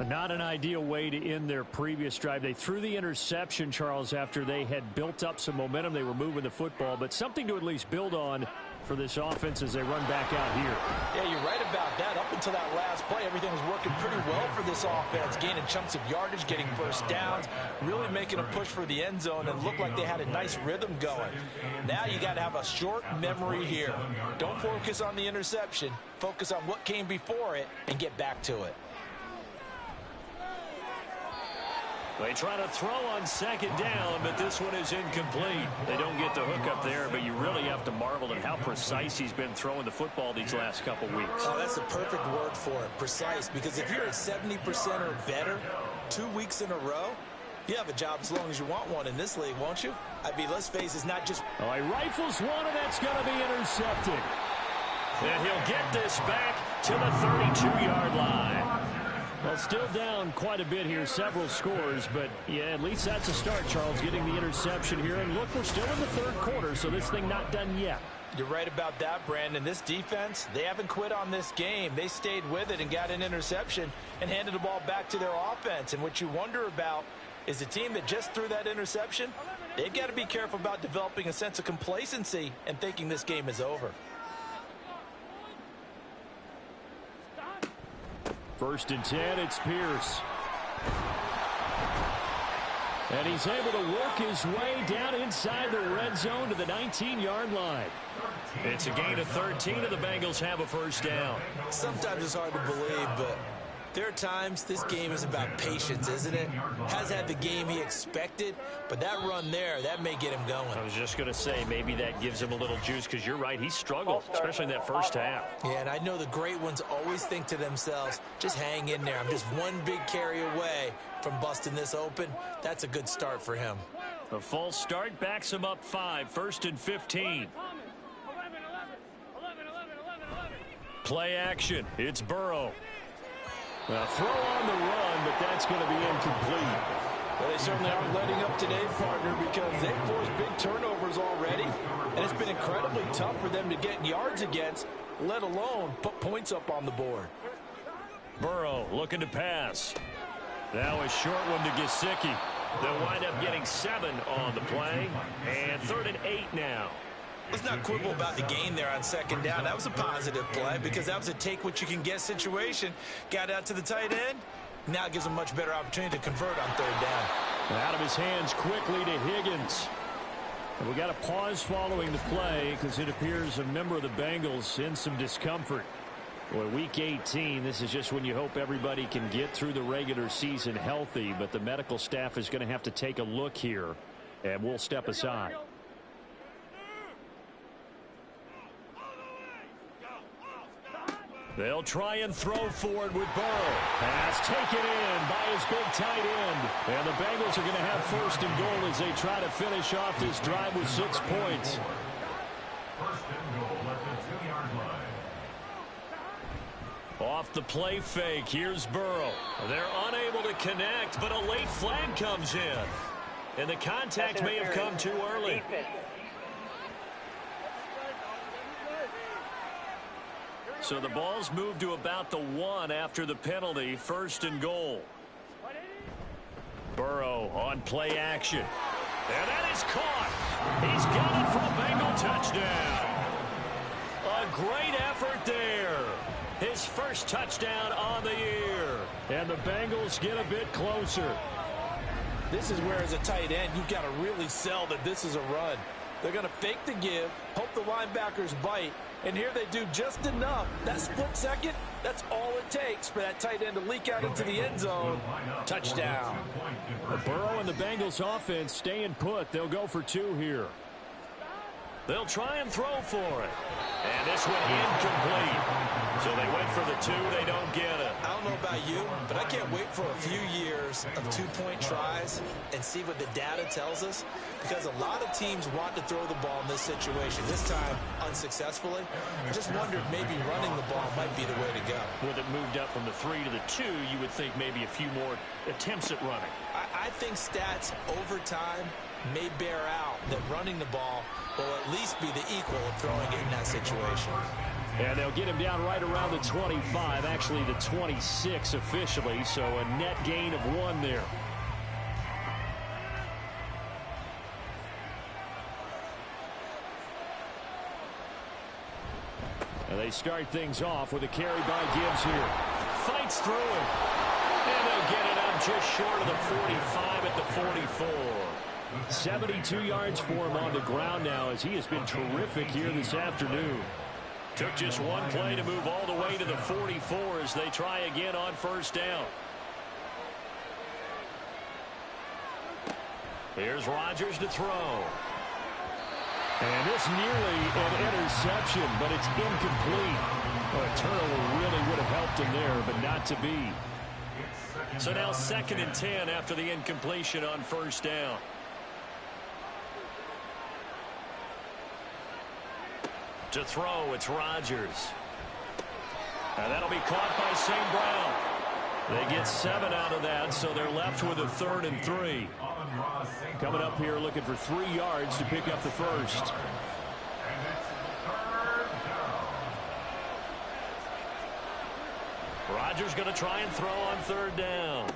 Not an ideal way to end their previous drive. They threw the interception, Charles, after they had built up some momentum. They were moving the football, but something to at least build on for this offense as they run back out here. Yeah, you're right about that. Up until that last play, everything was working pretty well for this offense, gaining chunks of yardage, getting first downs, really making a push for the end zone, and looked like they had a nice rhythm going. Now you got to have a short memory here. Don't focus on the interception. Focus on what came before it and get back to it. They try to throw on second down, but this one is incomplete. They don't get the hook up there, but you really have to marvel at how precise he's been throwing the football these last couple weeks. Oh, that's the perfect word for it, precise, because if you're at 70% or better 2 weeks in a row, you have a job as long as you want one in this league, won't you? I mean, let's face it, it's not just... Oh, he rifles one, and that's going to be intercepted. And he'll get this back to the 32-yard line. Well, still down quite a bit here, several scores, but yeah, at least that's a start, Charles, getting the interception here. And look, we're still in the third quarter, so this thing not done yet. You're right about that, Brandon. This defense, they haven't quit on this game. They stayed with it and got an interception and handed the ball back to their offense. And what you wonder about is the team that just threw that interception, they've got to be careful about developing a sense of complacency and thinking this game is over. First and 10, it's Pierce. And he's able to work his way down inside the red zone to the 19-yard line. It's a gain of 13, and the Bengals have a first down. Sometimes it's hard to believe, but there are times this game is about patience, isn't it? Has had the game he expected, but that run there, that may get him going. I was just going to say, maybe that gives him a little juice, because you're right, he struggled, especially in that first half. Yeah, and I know the great ones always think to themselves, just hang in there. I'm just one big carry away from busting this open. That's a good start for him. The false start backs him up 5, first and 15. Play action, it's Burrow. A throw on the run, but that's going to be incomplete. Well, they certainly aren't letting up today, partner, because they've forced big turnovers already, and it's been incredibly tough for them to get yards against, let alone put points up on the board. Burrow looking to pass. Now a short one to Gesicki. They'll wind up getting 7 on the play, and 3rd and 8 now. Let's not quibble about the gain there on second down. That was a positive play because that was a take-what-you-can-get situation. Got out to the tight end. Now it gives him a much better opportunity to convert on 3rd down. Out of his hands quickly to Higgins. And we got a pause following the play because it appears a member of the Bengals in some discomfort. Boy, week 18, this is just when you hope everybody can get through the regular season healthy, but the medical staff is going to have to take a look here, and we'll step aside. They'll try and throw forward with Burrow. Pass taken in by his big tight end. And the Bengals are going to have 1st and goal as they try to finish off this drive with 6 points. 1st and goal at the 2-yard line. Off the play fake, here's Burrow. They're unable to connect, but a late flag comes in. And the contact may have come too early. So the ball's moved to about the 1 after the penalty, 1st and goal. Burrow on play action. And that is caught. He's got it for a Bengal touchdown. A great effort there. His first touchdown on the year. And the Bengals get a bit closer. This is where, as a tight end, you've got to really sell that this is a run. They're going to fake the give, hope the linebackers bite, and here they do just enough. That split second, that's all it takes for that tight end to leak out into the end zone. Touchdown. Burrow and the Bengals offense staying put. They'll go for 2 here. They'll try and throw for it. And this one incomplete. So they went for the 2. They don't get it. I don't know about you, but I can't wait for a few years of 2-point tries and see what the data tells us. Because a lot of teams want to throw the ball in this situation. This time, unsuccessfully. I just wonder if maybe running the ball might be the way to go. With it moved up from the 3 to the 2, you would think maybe a few more attempts at running. I think stats over time may bear out that running the ball will at least be the equal of throwing it in that situation. And they'll get him down right around the 25, actually the 26 officially, so a net gain of 1 there. And they start things off with a carry by Gibbs here. Fights through it. And they'll get it up just short of the 45 at the 44. 72 yards for him on the ground now as he has been terrific here this afternoon. Took just 1 play to move all the way to the 44 as they try again on 1st down. Here's Rodgers to throw. And this nearly an interception, but it's incomplete. Well, a turnover really would have helped him there, but not to be. So now 2nd and 10 after the incompletion on 1st down. To throw, it's Rodgers. And that'll be caught by St. Brown. They get 7 out of that, so they're left with a 3rd and 3. Coming up here looking for 3 yards to pick up the first. Rodgers going to try and throw on 3rd down.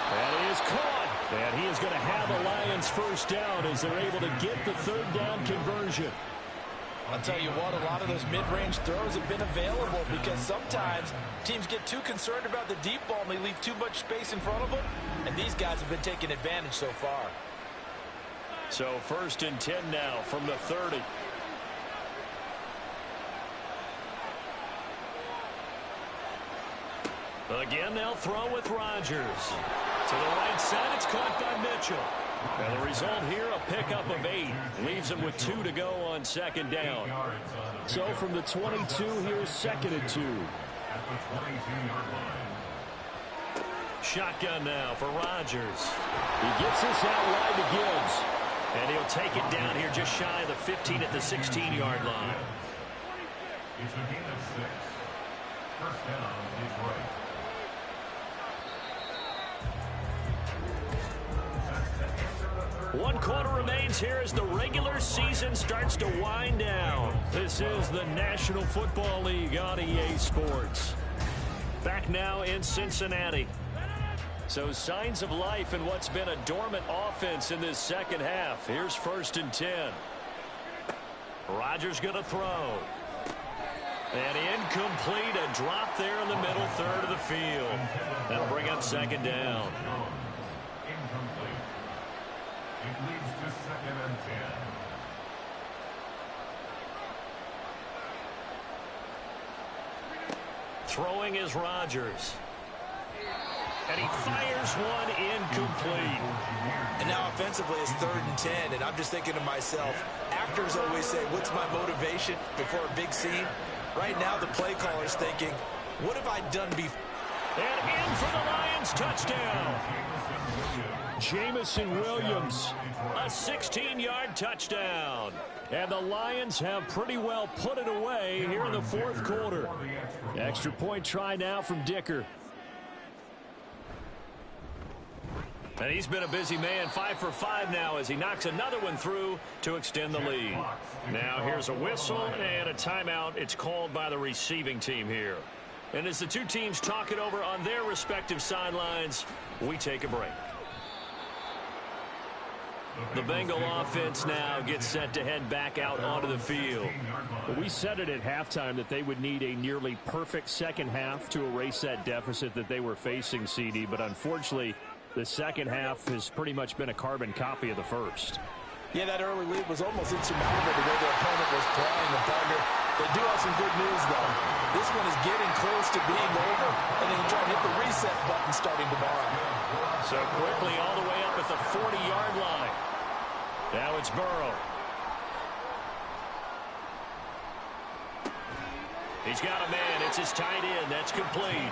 That is caught. And he is going to have a Lions first down as they're able to get the 3rd down conversion. I'll tell you what, a lot of those mid-range throws have been available because sometimes teams get too concerned about the deep ball and they leave too much space in front of them, and these guys have been taking advantage so far. So 1st and 10 now from the 30. Again, they'll throw with Rodgers. To the right side, it's caught by Mitchell. And the result here, a pickup of 8. Leaves him with 2 to go on 2nd down. So from the 22, here's 2nd and 2. Shotgun now for Rodgers. He gets this out wide to Gibbs. And he'll take it down here just shy of the 15 at the 16-yard line. It's a gain of 6. 1st down, Detroit. One quarter remains here as the regular season starts to wind down. This is the National Football League on EA Sports. Back now in Cincinnati. So signs of life in what's been a dormant offense in this 2nd half. Here's 1st and 10. Rodgers going to throw. And incomplete, a drop there in the middle 3rd of the field. That'll bring up 2nd down. Incomplete. It leads to 2nd and 10. Throwing is Rodgers. And he fires one incomplete. And now offensively it's 3rd and 10, and I'm just thinking to myself, actors always say, what's my motivation before a big scene? Right now the play caller's thinking, what have I done before? And in for the Lions touchdown. Jameson Williams. A 16-yard touchdown. And the Lions have pretty well put it away here in the 4th quarter. Extra point try now from Dicker. And he's been a busy man, 5 for 5 now as he knocks another one through to extend the lead. Now here's a whistle and a timeout. It's called by the receiving team here. And as the two teams talk it over on their respective sidelines, we take a break. The Bengal offense now gets set to head back out onto the field. Well, we said it at halftime that they would need a nearly perfect 2nd half to erase that deficit that they were facing, CD, but unfortunately the 2nd half has pretty much been a carbon copy of the 1st. Yeah, that early lead was almost insurmountable the way their opponent was playing. The partner, they do have some good news, though. This one is getting close to being over, and they can try and hit the reset button starting tomorrow. So quickly all the way up at the 40-yard line. Now it's Burrow. He's got a man. It's his tight end. That's complete.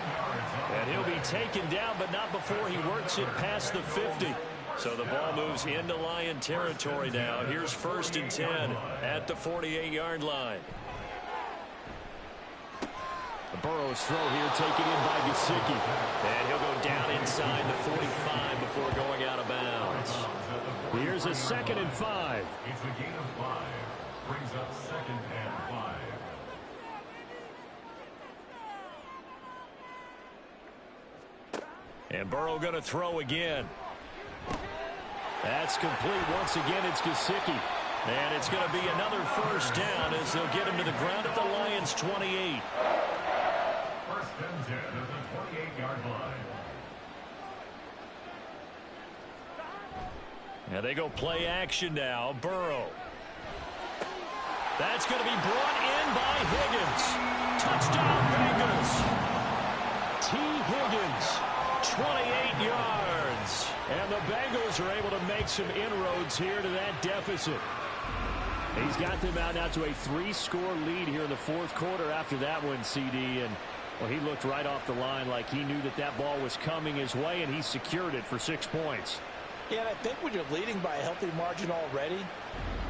And he'll be taken down, but not before he works it past the 50. So the ball moves into Lion territory now. Here's 1st and 10 at the 48-yard line. Burrow's throw here taken in by Gesicki. And he'll go down inside the 45 before going out of bounds. Here's a 2nd and 5. It's a gain of 5. Brings up 2nd and 5. And Burrow going to throw again. That's complete. Once again, it's Gesicki. And it's going to be another 1st down as they'll get him to the ground at the Lions' 28. 1st and 10 at the 28-yard line. And they go play action now. Burrow. That's going to be brought in by Higgins. Touchdown, Bengals. T. Higgins. 28 yards. And the Bengals are able to make some inroads here to that deficit. He's got them out now to a 3-score lead here in the fourth quarter after that one, CD. And, well, he looked right off the line like he knew that that ball was coming his way, and he secured it for 6 points. Yeah, and I think when you're leading by a healthy margin already,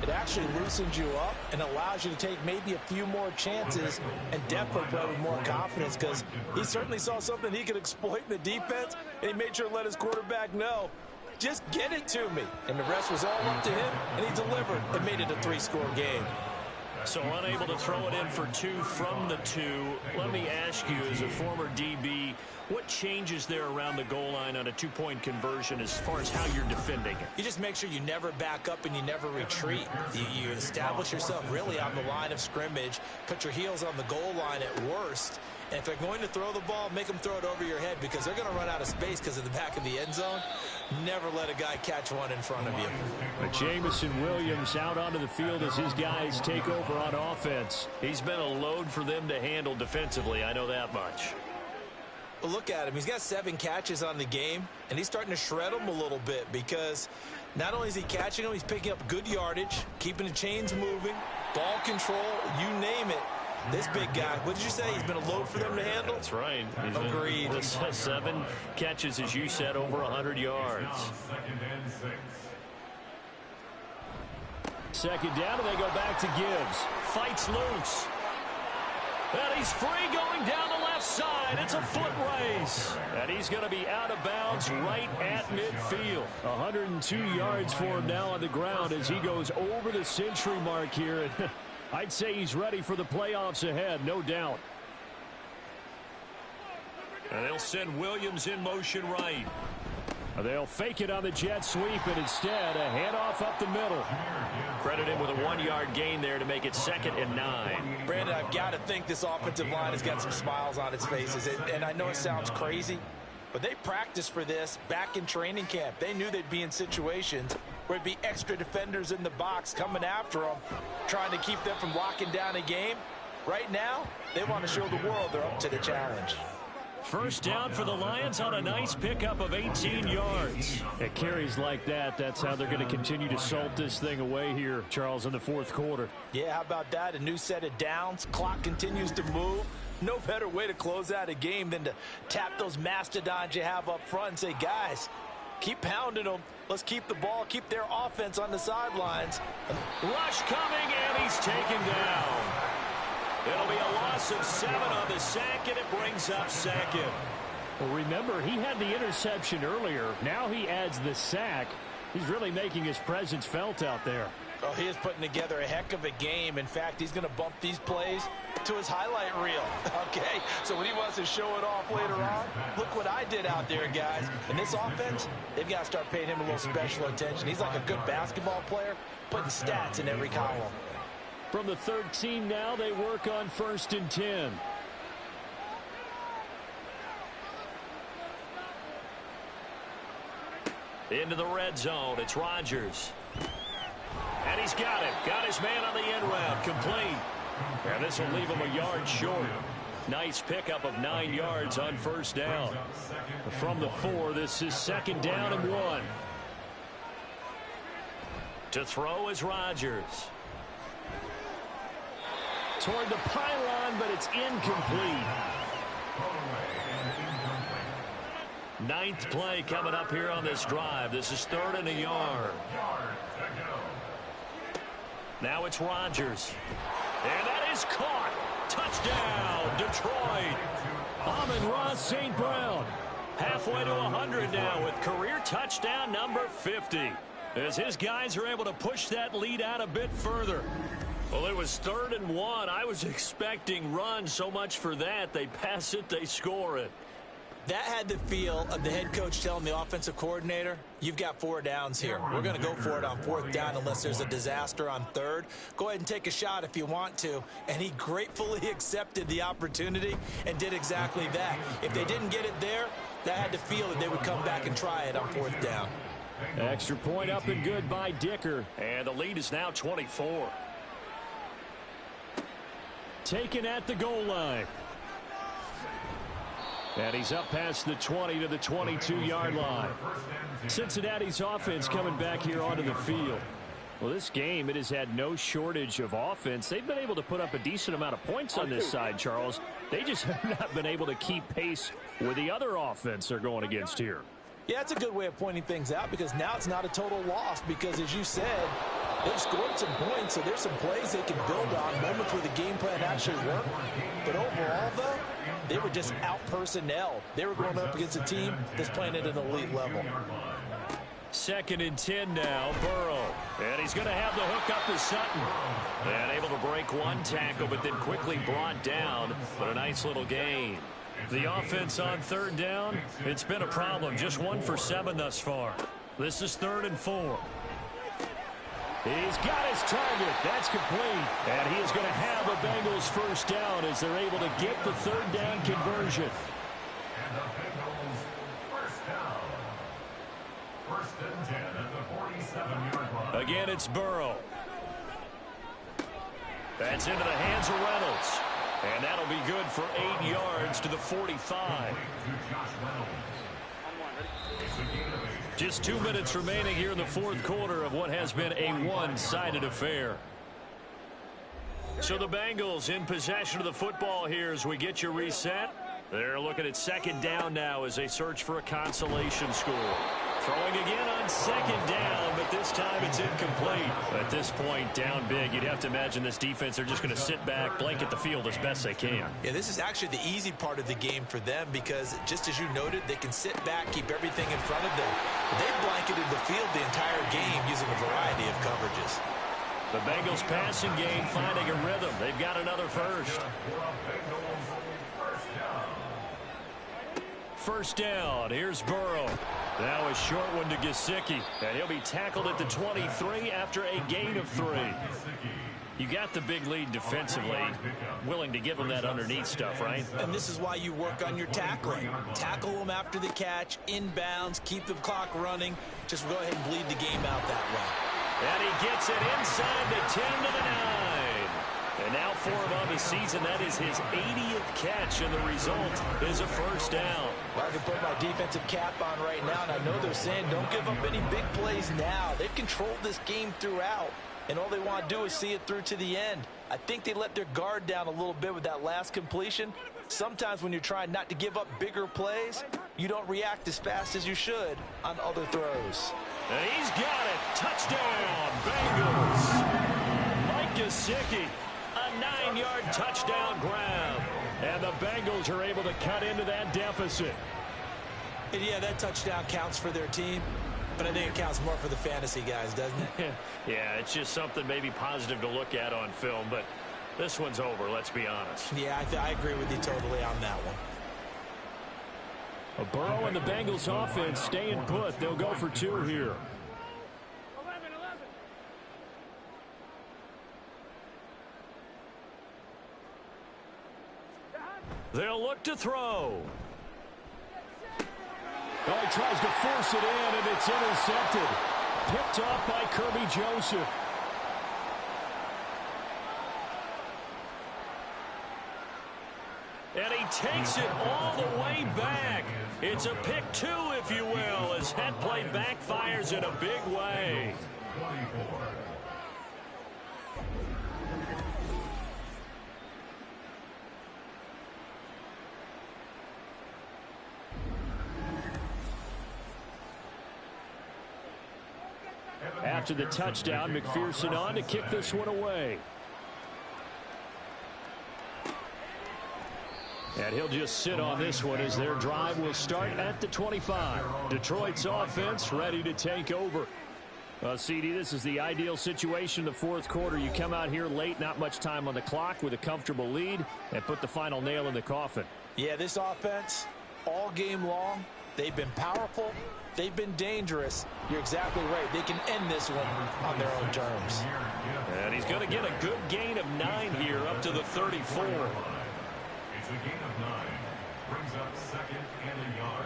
it actually loosens you up and allows you to take maybe a few more chances and definitely play with more confidence, because he certainly saw something he could exploit in the defense, and he made sure to let his quarterback know, just get it to me. And the rest was all up to him, and he delivered and made it a 3-score game. So unable to throw it in for 2 from the 2. Let me ask you, as a former DB, what changes there around the goal line on a 2-point conversion as far as how you're defending it? You just make sure you never back up and you never retreat. You establish yourself really on the line of scrimmage, put your heels on the goal line at worst, and if they're going to throw the ball, make them throw it over your head, because they're going to run out of space because of the back of the end zone. Never let a guy catch one in front of you. But Jameson Williams out onto the field as his guys take over on offense. He's been a load for them to handle defensively, I know that much. Well, look at him. He's got 7 catches on the game, and he's starting to shred them a little bit, because not only is he catching them, he's picking up good yardage, keeping the chains moving, ball control, you name it. This big guy, what did you say? He's been a load for them to handle? That's right. Agreed. 7 catches, as you said, over 100 yards. Second down, and they go back to Gibbs. Fights loose. And he's free going down the left side. It's a foot race. And he's going to be out of bounds right at midfield. 102 yards for him now on the ground as he goes over the century mark here. And I'd say he's ready for the playoffs ahead, no doubt. And they'll send Williams in motion right. They'll fake it on the jet sweep, and instead a handoff up the middle. Credit him with a 1-yard gain there to make it 2nd and 9. Brandon, I've got to think this offensive line has got some smiles on its faces. And I know it sounds crazy, but they practiced for this back in training camp. They knew they'd be in situations where it'd be extra defenders in the box coming after them, trying to keep them from locking down a game. Right now, they want to show the world they're up to the challenge. First down for the Lions on a nice pickup of 18 yards. At carries like that, that's how they're going to continue to salt this thing away here, Charles, in the fourth quarter. Yeah, how about that? A new set of downs. Clock continues to move. No better way to close out a game than to tap those mastodons you have up front and say, guys, keep pounding them. Let's keep the ball, keep their offense on the sidelines. Rush coming, and he's taken down. It'll be a loss of 7 on the sack, and it brings up 2nd. Well, remember, he had the interception earlier. Now he adds the sack. He's really making his presence felt out there. Oh, he is putting together a heck of a game. In fact, he's going to bump these plays to his highlight reel. Okay, so when he wants to show it off later on, look what I did out there, guys. And this offense, they've got to start paying him a little special attention. He's like a good basketball player, putting stats in every column. From the 13 now, they work on 1st and 10. Into the red zone, it's Rodgers. And he's got it. Got his man on the end route, complete. And this will leave him a yard short. Nice pickup of 9 yards on first down. From the 4, this is 2nd down and 1. To throw is Rodgers. Toward the pylon, but it's incomplete. 9th play coming up here on this drive. This is 3rd and a yard. Now it's Rodgers. And that is caught. Touchdown, Detroit. Amon-Ra St. Brown. Halfway to 100 now with career touchdown number 50. As his guys are able to push that lead out a bit further. Well, it was 3rd and 1. I was expecting run, so much for that. They pass it, they score it. That had the feel of the head coach telling the offensive coordinator, you've got 4 downs here. We're going to go for it on 4th down unless there's a disaster on 3rd. Go ahead and take a shot if you want to. And he gratefully accepted the opportunity and did exactly that. If they didn't get it there, that had the feel that they would come back and try it on 4th down. Extra point up and good by Dicker. And the lead is now 24. Taken at the goal line. And he's up past the 20 to the 22-yard line. Cincinnati's offense coming back here onto the field. Well, this game, it has had no shortage of offense. They've been able to put up a decent amount of points on this side, Charles. They just have not been able to keep pace with the other offense they're going against here. Yeah, it's a good way of pointing things out because now it's not a total loss because, as you said, they've scored some points, so there's some plays they can build on, moments where the game plan actually worked. But overall, though, they were just out-personnel. They were going up against a team that's playing at an elite level. 2nd and 10 now, Burrow. And he's going to have the hook up to Sutton. And able to break one tackle, but then quickly brought down. But a nice little gain. The offense on 3rd down, it's been a problem. Just 1 for 7 thus far. This is 3rd and 4. He's got his target. That's complete. And he is going to have a Bengals first down as they're able to get the 3rd down conversion. And the Bengals first down. 1st and 10 at the 47-yard line. Again, it's Burrow. That's into the hands of Reynolds. And that'll be good for 8 yards to the 45. Just 2 minutes remaining here in the 4th quarter of what has been a one-sided affair. So the Bengals in possession of the football here as we get you reset. They're looking at 2nd down now as they search for a consolation score. Throwing again on 2nd down, but this time it's incomplete. At this point, down big, you'd have to imagine this defense, they're just going to sit back, blanket the field as best they can. Yeah, this is actually the easy part of the game for them because, just as you noted, they can sit back, keep everything in front of them. They've blanketed the field the entire game using a variety of coverages. The Bengals passing game finding a rhythm. They've got another first. 1st down. Here's Burrow. Now a short one to Gesicki. And he'll be tackled at the 23 after a gain of 3. You got the big lead defensively. Willing to give them that underneath stuff, right? And this is why you work on your tackling. Tackle them after the catch, inbounds, keep the clock running. Just go ahead and bleed the game out that way. And he gets it inside the 10 to the 9. And now for him on the season, that is his 80th catch, and the result is a first down. Well, I can put my defensive cap on right now, and I know they're saying don't give up any big plays now. They've controlled this game throughout, and all they want to do is see it through to the end. I think they let their guard down a little bit with that last completion. Sometimes when you're trying not to give up bigger plays, you don't react as fast as you should on other throws. And he's got it. Touchdown, Bengals. Mike Gesicki. A 9-yard touchdown grab. And the Bengals are able to cut into that deficit. And yeah, that touchdown counts for their team, but I think it counts more for the fantasy guys, doesn't it? Yeah, it's just something maybe positive to look at on film, but this one's over, let's be honest. Yeah, I agree with you totally on that one. Burrow and the Bengals offense staying put. They'll go for 2 here. They'll look to throw. Oh, he tries to force it in, and it's intercepted. Picked off by Kirby Joseph. And he takes it all the way back. It's a pick 2, if you will, as that play backfires in a big way. After the touchdown, McPherson on to kick this one away. And he'll just sit on this one as their drive will start at the 25. Detroit's offense ready to take over. CD, this is the ideal situation in the 4th quarter. You come out here late, not much time on the clock with a comfortable lead, and put the final nail in the coffin. Yeah, this offense, all game long, they've been powerful. They've been dangerous. You're exactly right. They can end this one on their own terms. And he's going to get a good gain of 9 here up to the 34. It's a gain of 9. Brings up 2nd and a yard.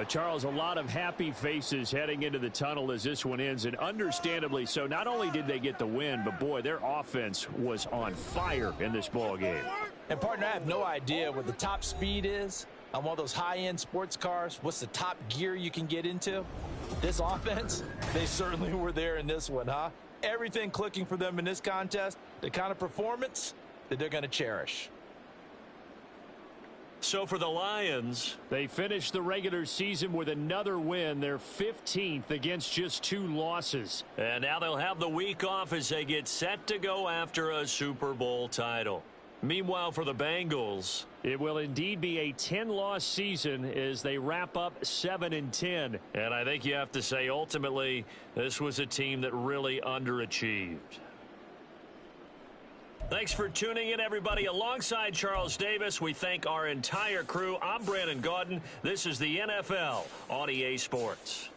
Charles, a lot of happy faces heading into the tunnel as this one ends, and understandably so. Not only did they get the win, but boy, their offense was on fire in this ball game. And partner, I have no idea what the top speed is on one of those high-end sports cars. What's the top gear you can get into? This offense, they certainly were there in this one, huh? Everything clicking for them in this contest, the kind of performance that they're going to cherish. So for the Lions, they finished the regular season with another win, their 15th against just 2 losses. And now they'll have the week off as they get set to go after a Super Bowl title. Meanwhile, for the Bengals, it will indeed be a 10-loss season as they wrap up 7-10. And I think you have to say, ultimately, this was a team that really underachieved. Thanks for tuning in, everybody. Alongside Charles Davis, we thank our entire crew. I'm Brandon Gaudin. This is the NFL on EA Sports.